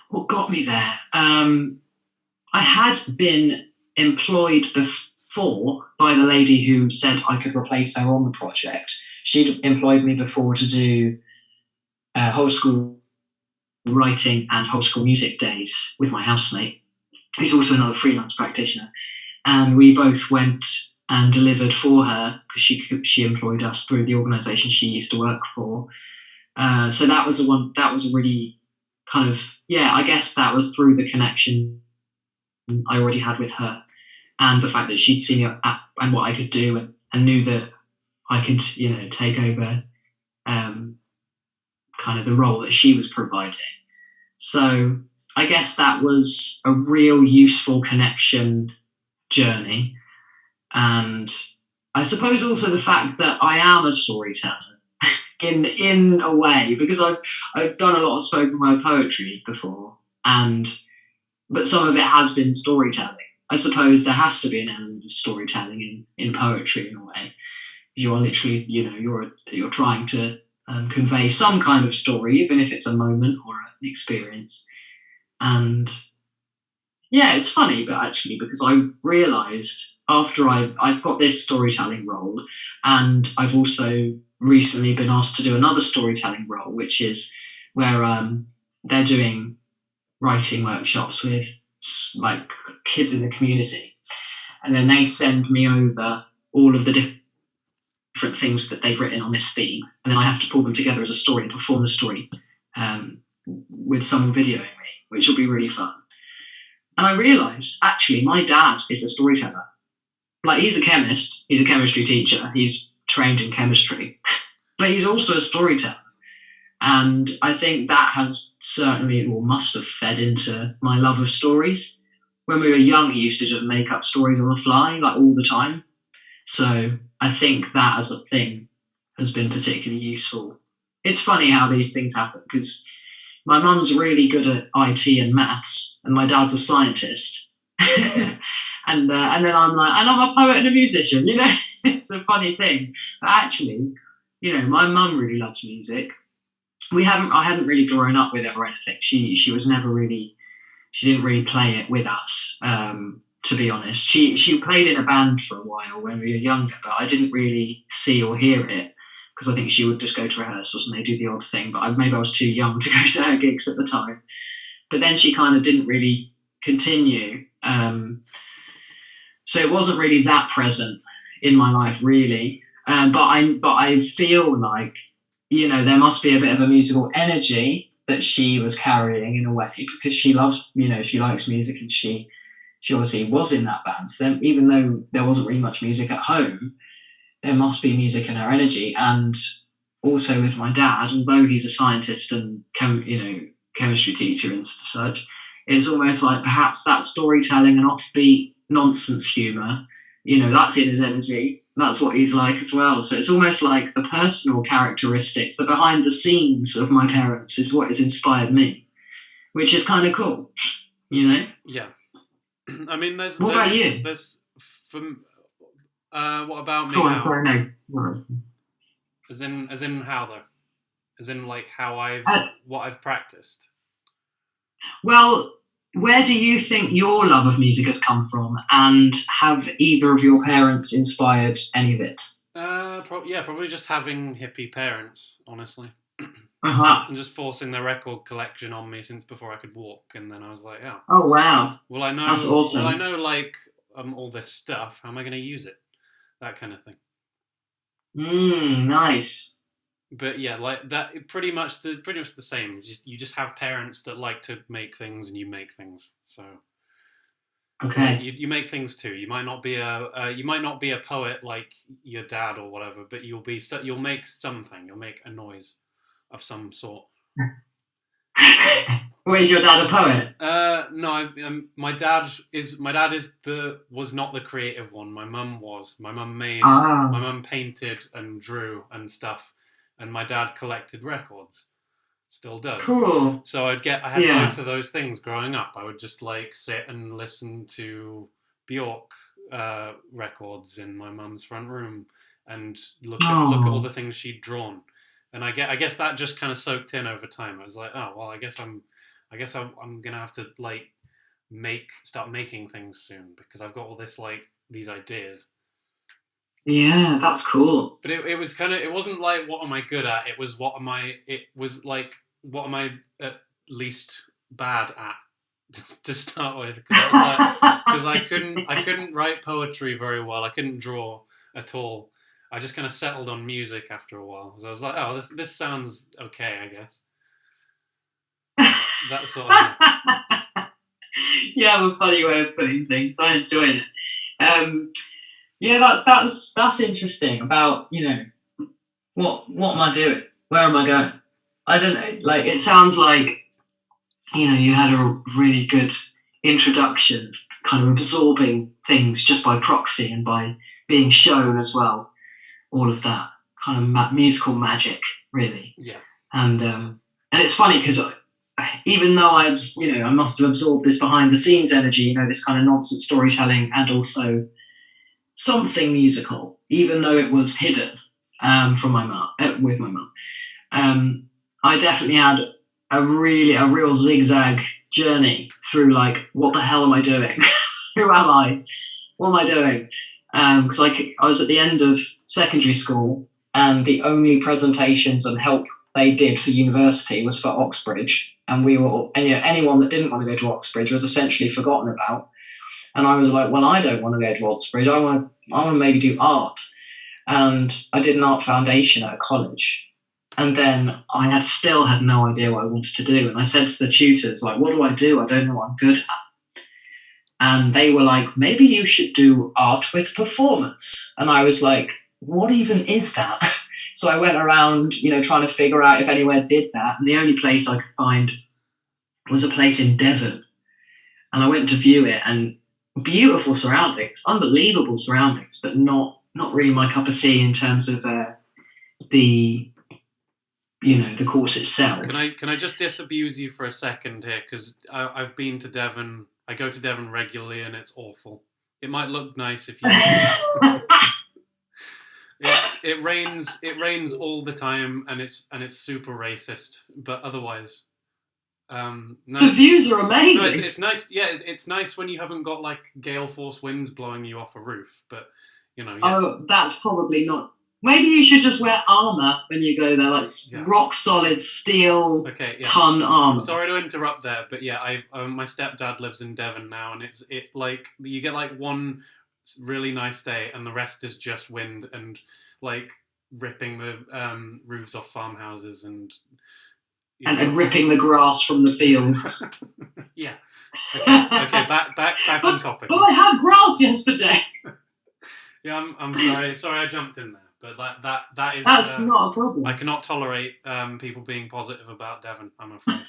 What got me there? I had been employed before by the lady who said I could replace her on the project. She'd employed me before to do whole school writing and whole school music days with my housemate, who's also another freelance practitioner. And we both went and delivered for her because she employed us through the organisation she used to work for. So that was a really kind of, I guess that was through the connection I already had with her, and the fact that she'd seen me and what I could do, and knew that I could, take over kind of the role that she was providing. So I guess that was a real useful connection journey. And I suppose also the fact that I am a storyteller in a way, because I've done a lot of spoken word poetry before, but some of it has been storytelling. I suppose there has to be an element of storytelling in poetry in a way. You're literally, you're trying to convey some kind of story, even if it's a moment or an experience. And it's funny, but actually, because I realised after I've got this storytelling role, and I've also recently been asked to do another storytelling role, which is where they're doing writing workshops with like kids in the community, and then they send me over all of the different things that they've written on this theme, and then I have to pull them together as a story and perform the story with someone videoing me, which will be really fun. And I realised, actually, my dad is a storyteller. Like, he's a chemist, he's a chemistry teacher, he's trained in chemistry, but he's also a storyteller. And I think that has certainly, or must have, fed into my love of stories. When we were young, he used to just make up stories on the fly, like all the time. So I think that as a thing has been particularly useful. It's funny how these things happen, because my mum's really good at IT and maths, and my dad's a scientist. And then I'm like, and I'm a poet and a musician, you know. It's a funny thing, but actually, you know, my mum really loves music. I hadn't really grown up with it or anything. She was never really, she didn't really play it with us. To be honest, she played in a band for a while when we were younger, but I didn't really see or hear it because I think she would just go to rehearsals and they do the odd thing. But maybe I was too young to go to her gigs at the time. But then she kind of didn't really continue. So it wasn't really that present in my life, really. But I feel like, you know, there must be a bit of a musical energy that she was carrying in a way because she loves, you know, she likes music and she obviously was in that band. So then, even though there wasn't really much music at home, there must be music in her energy. And also with my dad, although he's a scientist and chemistry teacher and such, it's almost like perhaps that storytelling and offbeat nonsense humour, you know, that's in his energy. That's what he's like as well. So it's almost like the personal characteristics, the behind the scenes of my parents is what has inspired me, which is kind of cool, you know? Yeah. I mean, what about you? What about me? Oh, I'm sorry, no. As in how though? As in like how what I've practiced. Well, where do you think your love of music has come from, and have either of your parents inspired any of it? Probably just having hippie parents, honestly. Uh-huh. And just forcing their record collection on me since before I could walk, and then I was like, yeah. Oh wow. Well, I know. That's awesome. Well, I know like all this stuff. How am I going to use it? That kind of thing. Nice. But yeah, like that. Pretty much the same. You just have parents that like to make things, and you make things. So. Okay. You make things too. You might not be a poet like your dad or whatever, but you'll make something. You'll make a noise of some sort. Is your dad a poet? No. My dad was not the creative one. My mum was. My mum My mum painted and drew and stuff, and my dad collected records. Still does. Cool. So I had both of those things growing up. I would just like sit and listen to Bjork records in my mum's front room and look at all the things she'd drawn. And I guess that just kind of soaked in over time. I was like, oh well, I guess I'm gonna have to like start making things soon because I've got all these ideas. Yeah, that's cool. But it wasn't like what am I good at? It was what am I at least bad at to start with? Because I couldn't write poetry very well. I couldn't draw at all. I just kind of settled on music after a while. So I was like, oh, this sounds okay, I guess. That sort of. You have a funny way of putting things. I'm enjoying it. Yeah, that's interesting. About, you know, what am I doing? Where am I going? I don't know. Like, it sounds like, you know, you had a really good introduction, kind of absorbing things just by proxy and by being shown as well. All of that kind of musical magic, really. Yeah. And it's funny because even though I must have absorbed this behind the scenes energy, you know, this kind of nonsense storytelling, and also something musical, even though it was hidden from my mum, with my mum. I definitely had a real zigzag journey through, like, what the hell am I doing? Who am I? What am I doing? Because I was at the end of secondary school, and the only presentations and help they did for university was for Oxbridge, and anyone that didn't want to go to Oxbridge was essentially forgotten about. And I was like, well, I don't want to go to Oxbridge. I want to maybe do art. And I did an art foundation at a college. And then I still had no idea what I wanted to do. And I said to the tutors, like, what do? I don't know what I'm good at. And they were like, maybe you should do art with performance. And I was like, what even is that? So I went around, you know, trying to figure out if anywhere did that. And the only place I could find was a place in Devon. And I went to view it, and beautiful surroundings, unbelievable surroundings, but not really my cup of tea in terms of the course itself. Can I just disabuse you for a second here? Because I've been to Devon. I go to Devon regularly, and it's awful. It might look nice if you. It rains all the time, and it's super racist. But otherwise, no. The views are amazing. No, it's nice. Yeah, it's nice when you haven't got like gale force winds blowing you off a roof. But Yeah. Oh, that's probably not. Maybe you should just wear armor when you go there, like rock solid steel ton armor. Sorry to interrupt there, but my stepdad lives in Devon now, and it like you get like one really nice day, and the rest is just wind and like ripping the roofs off farmhouses and ripping the grass from the fields. Yeah. Okay. Back on topic. But I had grass yesterday. Yeah, I'm sorry. Sorry, I jumped in there. But that is... That's not a problem. I cannot tolerate people being positive about Devon, I'm afraid.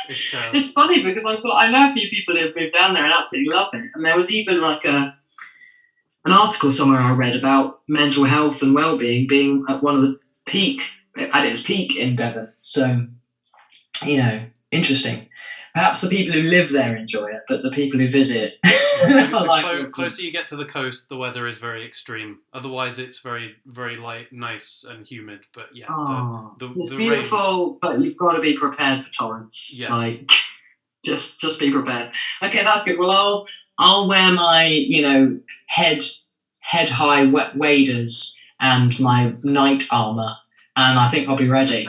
It's funny because I know a few people who have moved down there and absolutely love it. And there was even like an article somewhere I read about mental health and well-being being at its peak in Devon. So, interesting. Perhaps the people who live there enjoy it, but the people who visit... The closer you get to the coast, the weather is very extreme. Otherwise, it's very, very nice and humid. But yeah, it's beautiful, rain. But you've got to be prepared for torrents. Yeah. Just be prepared. Okay, that's good. Well, I'll wear my head high waders and my knight armor, and I think I'll be ready.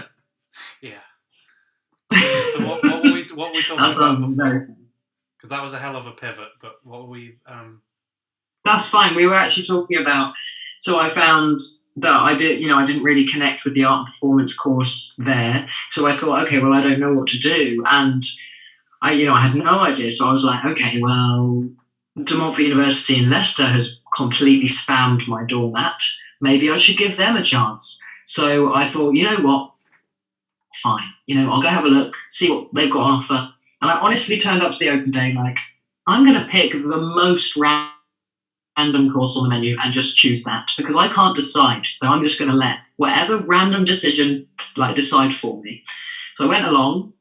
Yeah. So what were we talking about before? Because that was a hell of a pivot, but what were we... That's fine. We were actually talking about... So I found that I didn't really connect with the art and performance course there. So I thought, okay, well, I don't know what to do. And I had no idea. So I was like, okay, well, De Montfort University in Leicester has completely spammed my doormat. Maybe I should give them a chance. So I thought, you know what? Fine. I'll go have a look, see what they've got on offer. And I honestly turned up to the open day like, I'm going to pick the most random course on the menu and just choose that because I can't decide. So I'm just going to let whatever random decision decide for me. So I went along,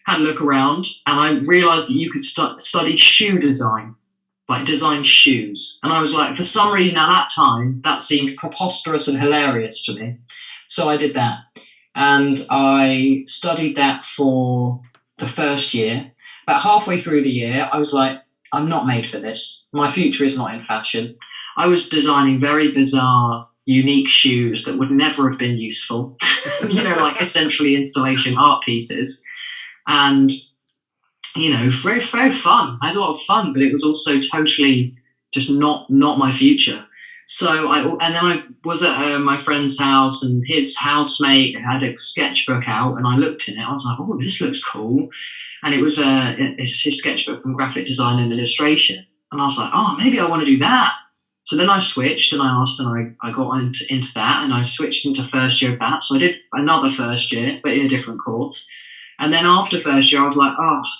had a look around, and I realised that you could study shoe design, like design shoes. And I was like, for some reason at that time, that seemed preposterous and hilarious to me. So I did that. And I studied that for the first year. About halfway through the year, I was like, I'm not made for this. My future is not in fashion. I was designing very bizarre, unique shoes that would never have been useful, like essentially installation art pieces. And, very, very fun. I had a lot of fun, but it was also totally just not my future. So I was at my friend's house, and his housemate had a sketchbook out, and I looked in it. I was like, oh, this looks cool. And it was his sketchbook from graphic design and illustration. And I was like, oh, maybe I want to do that. So then I switched and I asked, and I got into that, and I switched into first year of that. So I did another first year, but in a different course. And then after first year, I was like,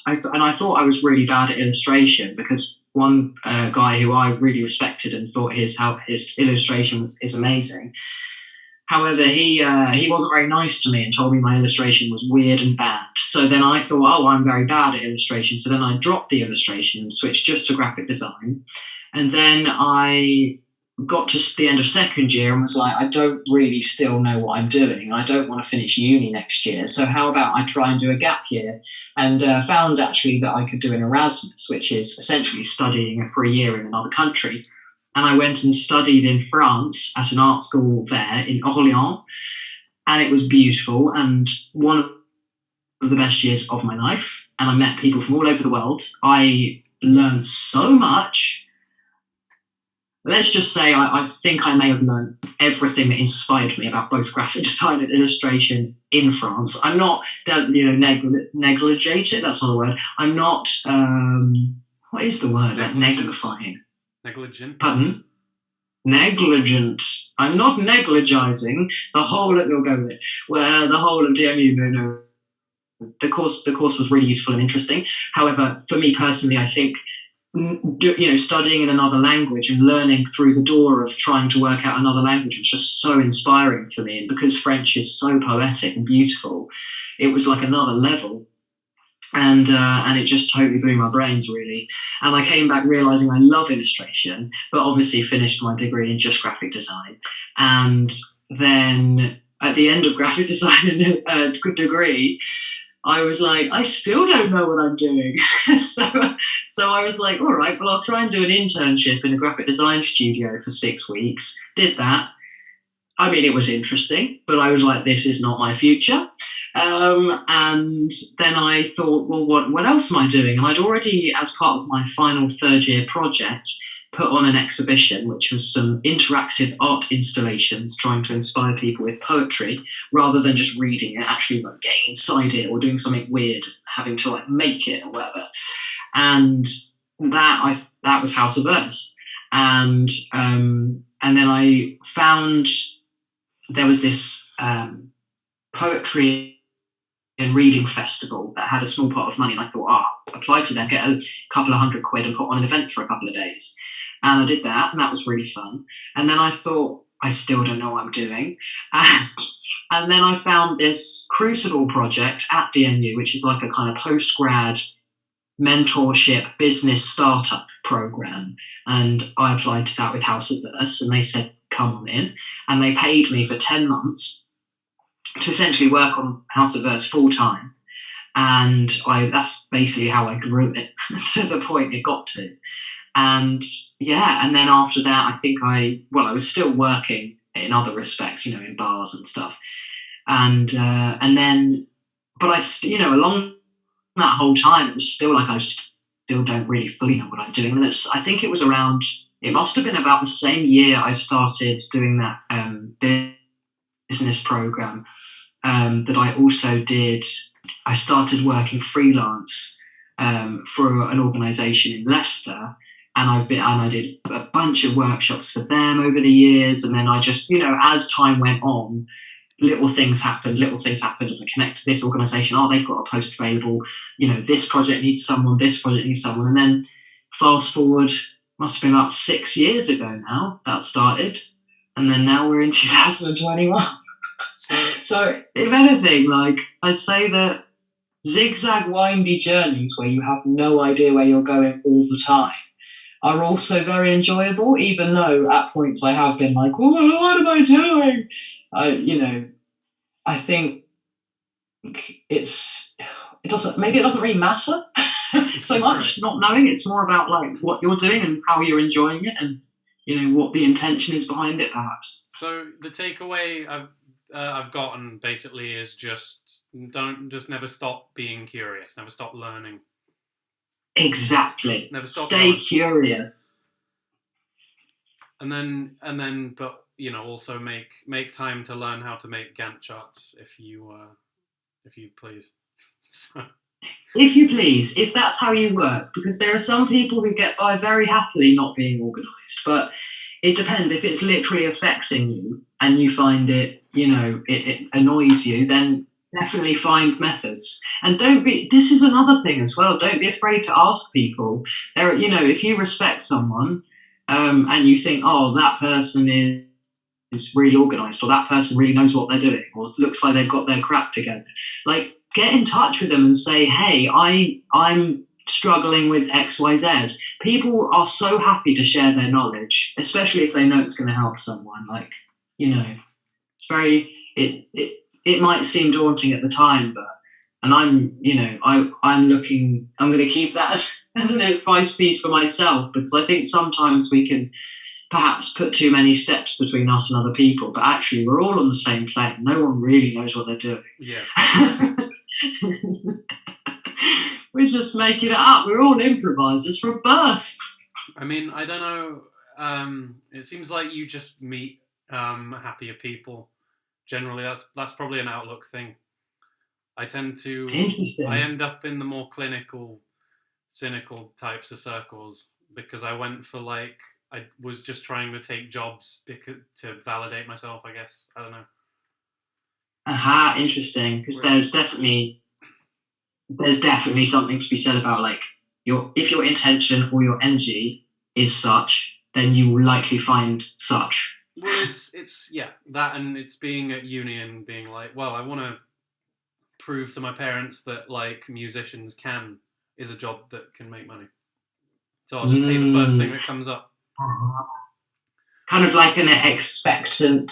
I thought I was really bad at illustration because one guy who I really respected and thought his illustration is amazing. However, he wasn't very nice to me and told me my illustration was weird and bad. So then I thought, I'm very bad at illustration. So then I dropped the illustration and switched just to graphic design. And then I got to the end of second year and was like, I don't really still know what I'm doing. I don't want to finish uni next year. So how about I try and do a gap year? And found actually that I could do an Erasmus, which is essentially studying a free year in another country. And I went and studied in France at an art school there in Orléans. And it was beautiful and one of the best years of my life. And I met people from all over the world. I learned so much. Let's just say I think I may have learned everything that inspired me about both graphic design and illustration in France. I'm not, negligent, that's not a word. I'm not, what is the word? Negligifying. Negligent. Pardon? Negligent. I'm not negligizing the whole of, you'll go with it, where the whole of DMU, no. The course was really useful and interesting. However, for me personally, I think studying in another language and learning through the door of trying to work out another language was just so inspiring for me. And because French is so poetic and beautiful, it was like another level. and it just totally blew my brains, really. And I came back realizing I love illustration, but obviously finished my degree in just graphic design. And then at the end of graphic design degree, I was like, I still don't know what I'm doing. so I was like, all right, well, I'll try and do an internship in a graphic design studio for 6 weeks. Did that. I mean, it was interesting, but I was like, this is not my future. And then I thought, well, what else am I doing? And I'd already, as part of my final third year project, put on an exhibition, which was some interactive art installations trying to inspire people with poetry, rather than just reading it, actually like getting inside it or doing something weird, having to like make it or whatever. And that was House of Verse. And then I found there was this poetry and reading festival that had a small pot of money, and I thought, apply to them, get a couple of £100 and put on an event for a couple of days. And I did that, and that was really fun. And then I thought, I still don't know what I'm doing. And then I found this Crucible project at DNU, which is like a kind of post-grad mentorship business startup program. And I applied to that with House of Verse, and they said, come on in. And they paid me for 10 months to essentially work on House of Verse full time. And that's basically how I grew it to the point it got to. And and then after that, I think I was still working in other respects, in bars and stuff. And then, but along that whole time, it was still like I still don't really fully know what I'm doing. And I think it was it must have been about the same year I started doing that business program that I also did. I started working freelance for an organisation in Leicester. And I did a bunch of workshops for them over the years. And then I just, as time went on, little things happened, and I connect to this organisation. They've got a post available. This project needs someone, And then fast forward, must have been about 6 years ago now that started. And then now we're in 2021. So if anything, I'd say that zigzag windy journeys where you have no idea where you're going all the time are also very enjoyable, even though at points I have been like, well, what am I doing? I think it doesn't really matter so much, not knowing. It's more about what you're doing and how you're enjoying it, and what the intention is behind it, perhaps. So the takeaway I've gotten basically is just never stop being curious, never stop learning. Exactly. Never stop Stay curious. And then, but also make time to learn how to make Gantt charts, if you please. If you please, if that's how you work, because there are some people who get by very happily not being organised, but it depends. If it's literally affecting you and you find it, it annoys you, then definitely find methods. And this is another thing as well, don't be afraid to ask people. If you respect someone and you think, that person is really organised, or that person really knows what they're doing, or looks like they've got their crap together, get in touch with them and say, hey, I'm struggling with XYZ. People are so happy to share their knowledge, especially if they know it's going to help someone. It's very, it might seem daunting at the time, I'm going to keep that as an advice piece for myself, because I think sometimes we can perhaps put too many steps between us and other people, but actually we're all on the same plane. No one really knows what they're doing. Yeah. We're just making it up. We're all improvisers from birth. I mean, I don't know. It seems like you just meet happier people. Generally, that's probably an outlook thing. I end up in the more clinical, cynical types of circles because I went for I was just trying to take jobs to validate myself, I guess. I don't know. Aha, interesting. Because there's definitely something to be said about if your intention or your energy is such, then you will likely find such. Well, it's that, and it's being at uni and being I want to prove to my parents that like musicians is a job that can make money. So I'll just take the first thing that comes up. Kind of like an expectant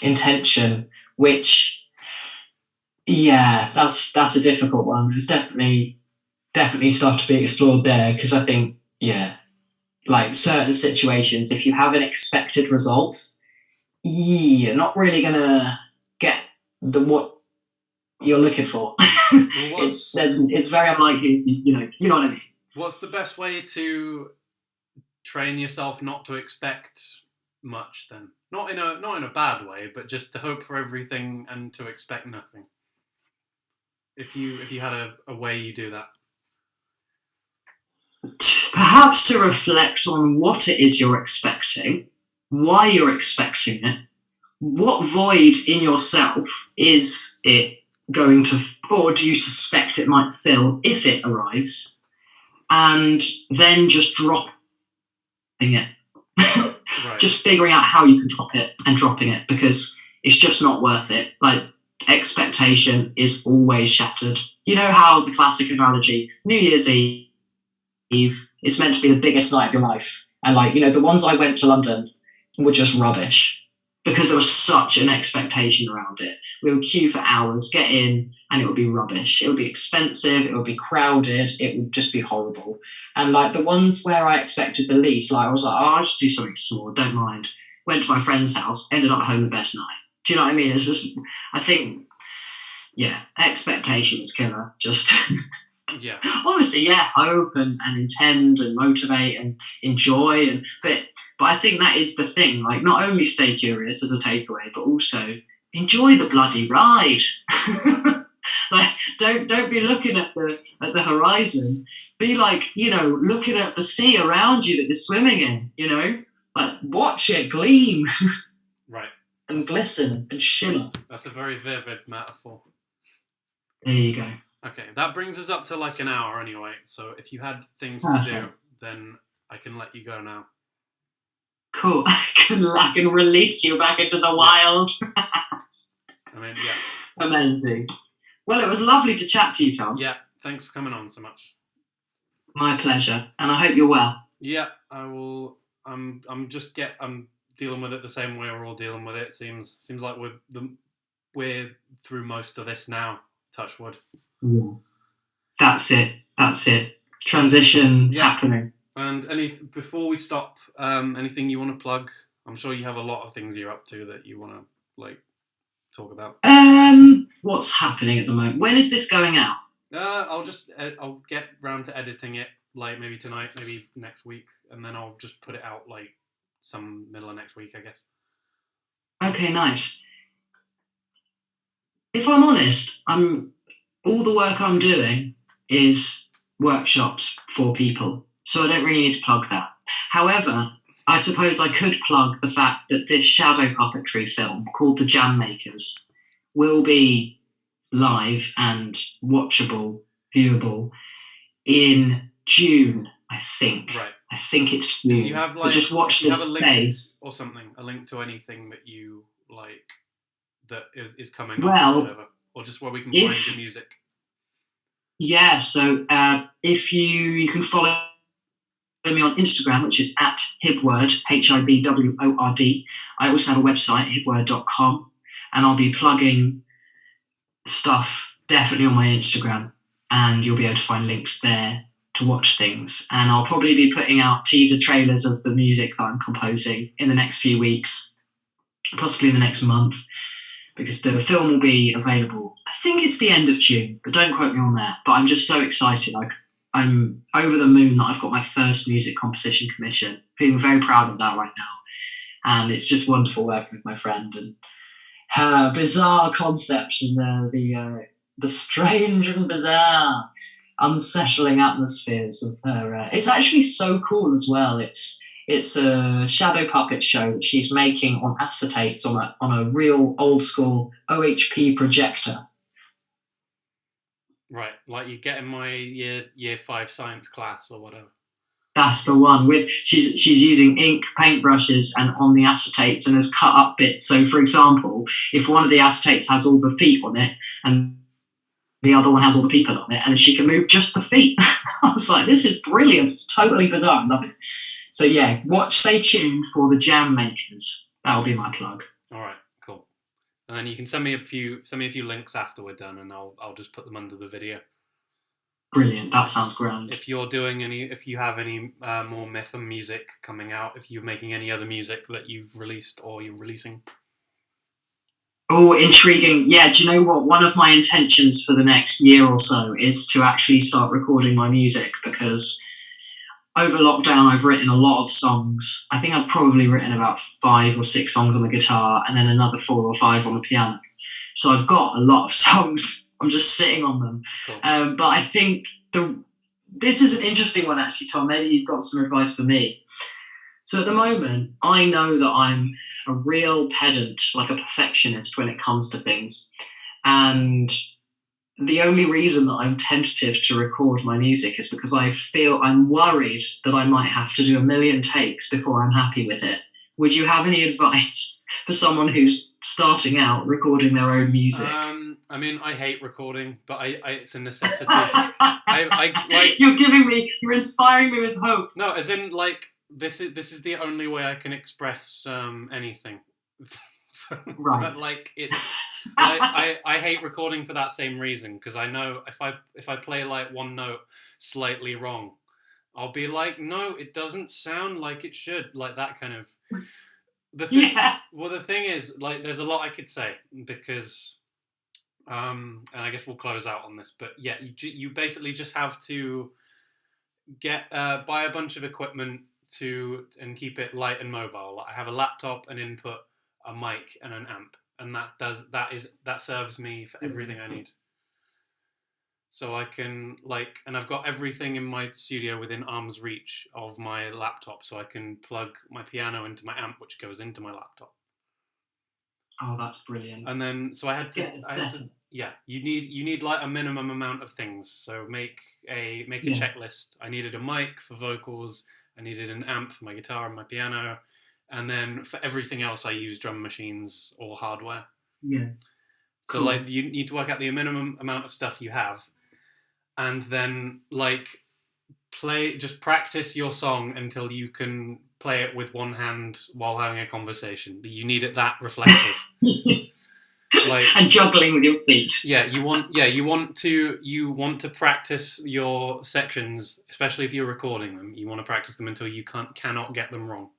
intention, which, yeah, that's a difficult one. There's definitely stuff to be explored there, because I think, yeah, like certain situations, if you have an expected result, you're not really gonna get what you're looking for. Well, it's very unlikely. You know what I mean. What's the best way to train yourself not to expect much then? Not in a bad way, but just to hope for everything and to expect nothing. If you had a way you do that. Perhaps to reflect on what it is you're expecting, why you're expecting it, what void in yourself is it going to, or do you suspect it might fill if it arrives, and then just dropping it. Right. Just figuring out how you can drop it and dropping it, because it's just not worth it. Like, expectation is always shattered. You know how the classic analogy, New Year's Eve, it's meant to be the biggest night of your life. And like, the ones I went to London were just rubbish because there was such an expectation around it. We would queue for hours, get in, and it would be rubbish. It would be expensive, it would be crowded, it would just be horrible. And like the ones where I expected the least, like I was like, I'll just do something small, don't mind. Went to my friend's house, ended up home the best night. Do you know what I mean? It's just, I think, yeah, expectation is killer. Just yeah. Obviously, yeah, hope and intend and motivate and enjoy, but I think that is the thing. Like, not only stay curious as a takeaway, but also enjoy the bloody ride. Like, don't be looking at the horizon. Be like, looking at the sea around you that you're swimming in. Like, watch it gleam. Right. And glisten and shimmer. That's a very vivid metaphor. There you go. Okay, that brings us up to like an hour anyway. So if you had things to do, then I can let you go now. Cool. I can release you back into the wild. I mean, yeah. Amazing. Well, it was lovely to chat to you, Tom. Yeah, thanks for coming on so much. My pleasure, and I hope you're well. Yeah, I will. I'm dealing with it the same way we're all dealing with it. Seems like we're through most of this now. Touch wood. Yeah. That's it. Transition happening. And before we stop, anything you want to plug? I'm sure you have a lot of things you're up to that you want to like talk about. What's happening at the moment? When is this going out? I'll get round to editing it, like maybe tonight, maybe next week, and then I'll just put it out like some middle of next week, I guess. Okay, nice. If I'm honest, all the work I'm doing is workshops for people, so I don't really need to plug that. However, I suppose I could plug the fact that this shadow puppetry film called The Jam Makers will be live and watchable, viewable in June, I think. Right. I think it's June. If you have but just watch this space or something, a link to anything that you like that is coming up, or whatever, or just where we can find the music. Yeah, so if you can follow me on Instagram, which is at Hibberd, Hibword. I also have a website, hibbword.com, and I'll be plugging stuff definitely on my Instagram, and you'll be able to find links there to watch things. And I'll probably be putting out teaser trailers of the music that I'm composing in the next few weeks, possibly in the next month, because the film will be available, I think it's the end of June, but don't quote me on that. But I'm just so excited. I'm over the moon that I've got my first music composition commission. Feeling very proud of that right now. And it's just wonderful working with my friend and her bizarre concepts and the strange and bizarre, unsettling atmospheres of her. It's actually so cool as well. It's a shadow puppet show that she's making on acetates on a real old school OHP projector. Right, like you get in my year 5 science class or whatever. That's the one. With she's using ink paintbrushes and on the acetates and has cut up bits. So, for example, if one of the acetates has all the feet on it and the other one has all the people on it, and she can move just the feet. I was like, this is brilliant. It's totally bizarre. I love it. So yeah, stay tuned for the Jam Makers. That'll be my plug. All right, cool. And then you can send me a few links after we're done, and I'll just put them under the video. Brilliant. That sounds grand. If you have any more Mytham music coming out, if you're making any other music that you've released or you're releasing. Oh, intriguing. Yeah, do you know what? One of my intentions for the next year or so is to actually start recording my music, because over lockdown I've written a lot of songs. I think I've probably written about 5 or 6 songs on the guitar and then another 4 or 5 on the piano. So I've got a lot of songs. I'm just sitting on them. Cool. But I think this is an interesting one, actually, Tom. Maybe you've got some advice for me. So at the moment, I know that I'm a real pedant, like a perfectionist when it comes to things. And the only reason that I'm tentative to record my music is because I'm worried that I might have to do a million takes before I'm happy with it. Would you have any advice for someone who's starting out recording their own music? I mean, I hate recording, but it's a necessity. You're inspiring me with hope. No, as in, like, this is the only way I can express anything. Right. But like, it's I hate recording for that same reason, because I know if I play like one note slightly wrong, I'll be like, no, it doesn't sound like it should, like that kind of. The thing is, like, there's a lot I could say, because, and I guess we'll close out on this, but yeah, you basically just have to buy a bunch of equipment and keep it light and mobile. Like, I have a laptop, an input, a mic, and an amp, and that serves me for everything I need. So I can, like, and I've got everything in my studio within arm's reach of my laptop, so I can plug my piano into my amp, which goes into my laptop. Oh, that's brilliant. And then, so I had to yeah, you need like a minimum amount of things. So make a checklist. I needed a mic for vocals, I needed an amp for my guitar and my piano, and then for everything else I use drum machines or hardware. Yeah. So cool. Like, you need to work out the minimum amount of stuff you have, and then, like, just practice your song until you can play it with one hand while having a conversation. You need it that reflective. Like, and juggling with your feet. Yeah, you want to practice your sections, especially if you're recording them. You want to practice them until you cannot get them wrong.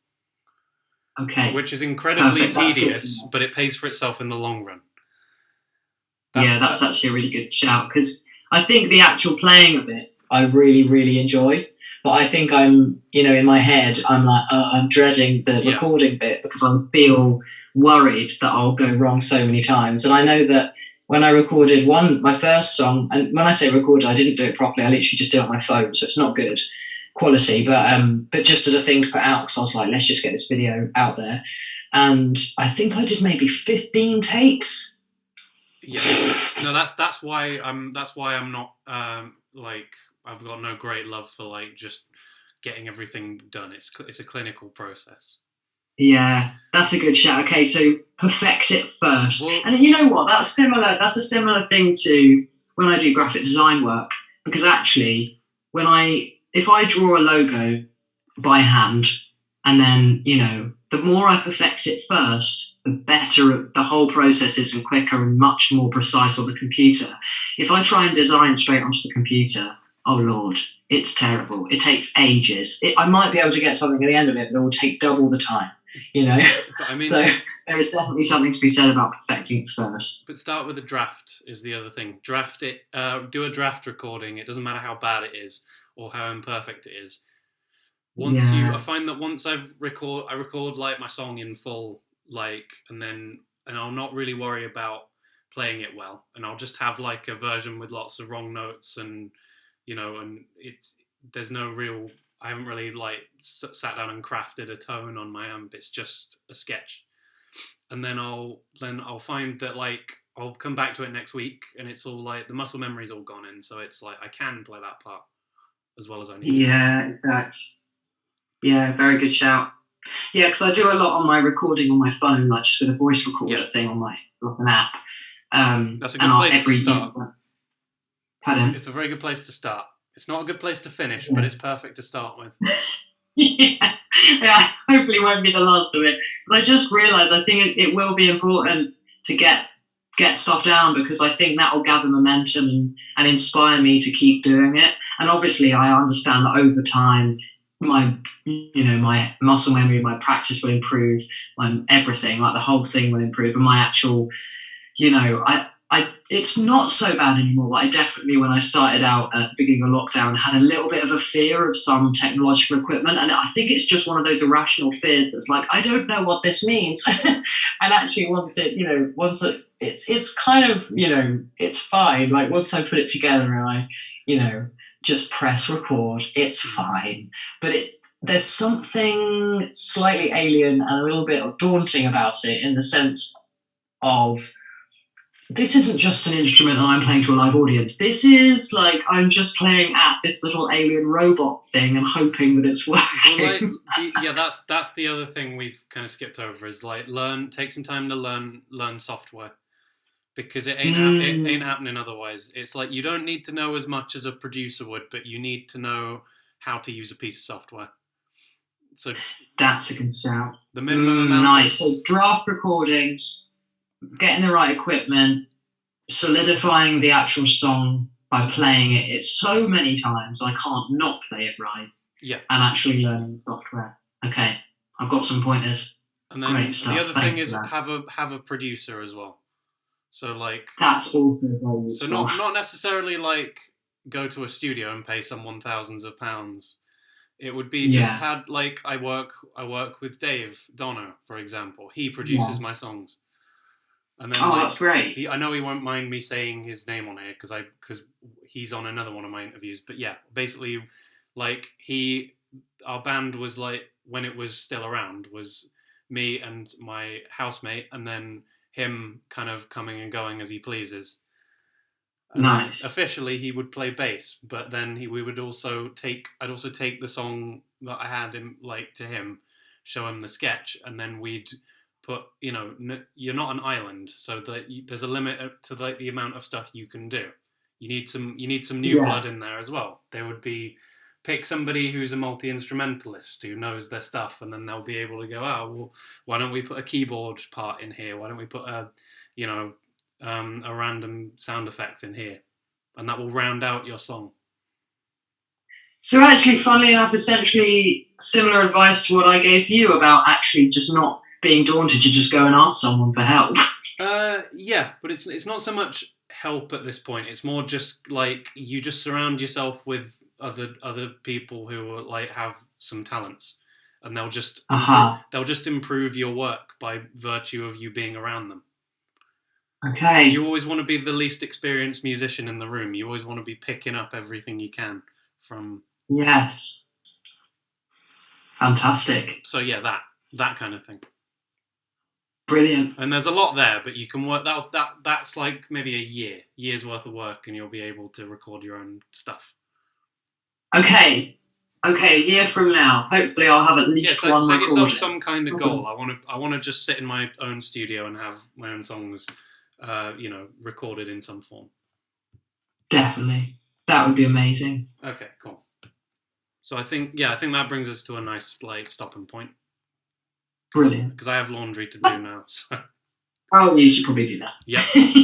Okay. Which is incredibly tedious, but it pays for itself in the long run. That's actually a really good shout, because I think the actual playing of it I really, really enjoy. But I think I'm, in my head, I'm like, I'm dreading the recording bit, because I feel worried that I'll go wrong so many times. And I know that when I recorded my first song, and when I say recorded, I didn't do it properly. I literally just did it on my phone, so it's not good quality. But just as a thing to put out, because I was like, let's just get this video out there. And I think I did maybe 15 takes. Yeah, no, that's why I'm not like, I've got no great love for, like, just getting everything done. It's a clinical process. Yeah, that's a good shout. Okay, so perfect it first. Well, and you know what? That's a similar thing to when I do graphic design work, because actually, if I draw a logo by hand, and then, the more I perfect it first, the better the whole process is, and quicker and much more precise on the computer. If I try and design straight onto the computer, oh Lord, it's terrible. It takes ages. I might be able to get something at the end of it, but it will take double the time, But I mean, so there is definitely something to be said about perfecting it first. But start with a draft is the other thing. Draft it, do a draft recording. It doesn't matter how bad it is or how imperfect it is. I find that once I record like my song in full, like, and I'll not really worry about playing it well, and I'll just have like a version with lots of wrong notes, and and there's no real. I haven't really like sat down and crafted a tone on my amp. It's just a sketch, and then I'll find that, like, I'll come back to it next week, and it's all like the muscle memory's all gone in, so it's like I can play that part as well as I need. Yeah, exactly. Yeah, very good shout. Yeah, because I do a lot on my recording on my phone, like just with a voice recorder thing on my like an app. That's a good place to start. Pardon? It's a very good place to start. It's not a good place to finish, but it's perfect to start with. yeah, hopefully it won't be the last of it. But I just realised I think it will be important to get stuff down, because I think that will gather momentum and inspire me to keep doing it. And obviously I understand that over time my muscle memory, my practice will improve, my everything, like the whole thing will improve, and my actual, I it's not so bad anymore. But I definitely, when I started out at the beginning of lockdown, had a little bit of a fear of some technological equipment, and I think it's just one of those irrational fears that's like, I don't know what this means. And actually, once it's kind of, it's fine. Like once I put it together and I, just press record, it's fine. But there's something slightly alien and a little bit daunting about it, in the sense of, this isn't just an instrument and I'm playing to a live audience. This is like, I'm just playing at this little alien robot thing and hoping that it's working. Well, that's the other thing we've kind of skipped over, is like take some time to learn software, because it ain't happening otherwise. It's like, you don't need to know as much as a producer would, but you need to know how to use a piece of software. So that's a good shout. The minimum amount. Nice. So draft recordings, getting the right equipment, solidifying the actual song by playing it so many times I can't not play it right. Yeah. And actually learning the software. Okay, I've got some pointers. And then great stuff. The other thing is have a producer as well. So like, that's also very useful. So not necessarily like go to a studio and pay someone thousands of pounds. It would be just I work with Dave Donner, for example. He produces my songs. And then, that's great. I know he won't mind me saying his name on here because he's on another one of my interviews. But yeah, basically, like our band was like, when it was still around, was me and my housemate, and then him kind of coming and going as he pleases. And nice. Officially, he would play bass, but then I'd also take the song that I had to him, show him the sketch, and then we'd put, you're not an island, so there's a limit to the amount of stuff you can do. You need some new blood in there as well. There would be, pick somebody who's a multi-instrumentalist who knows their stuff, and then they'll be able to go, well, why don't we put a keyboard part in here? Why don't we put a random sound effect in here? And that will round out your song. So actually, funnily enough, essentially similar advice to what I gave you about actually just not being daunted to just go and ask someone for help. Yeah, but it's not so much help at this point. It's more just like, you just surround yourself with other people who like have some talents, and they'll just improve your work by virtue of you being around them. Okay. You always want to be the least experienced musician in the room. You always want to be picking up everything you can from. Yes. Fantastic. So yeah, that kind of thing. Brilliant. And there's a lot there, but you can work that's like maybe a year's worth of work, and you'll be able to record your own stuff. Okay, a year from now, hopefully I'll have at least one set recording. Yourself some kind of goal. I want to just sit in my own studio and have my own songs, recorded in some form. Definitely, that would be amazing. Okay, cool. So I think that brings us to a nice stopping point. Brilliant. Because I have laundry to do now. So. Oh, you should probably do that. Yeah.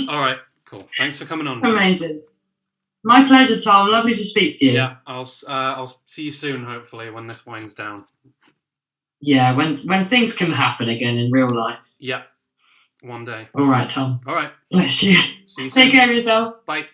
All right. Cool. Thanks for coming on. Amazing. My pleasure, Tom. Lovely to speak to you. Yeah. I'll see you soon. Hopefully, when this winds down. Yeah. When things can happen again in real life. Yeah. One day. All right, Tom. All right. Bless you. See you soon. Take care of yourself. Bye.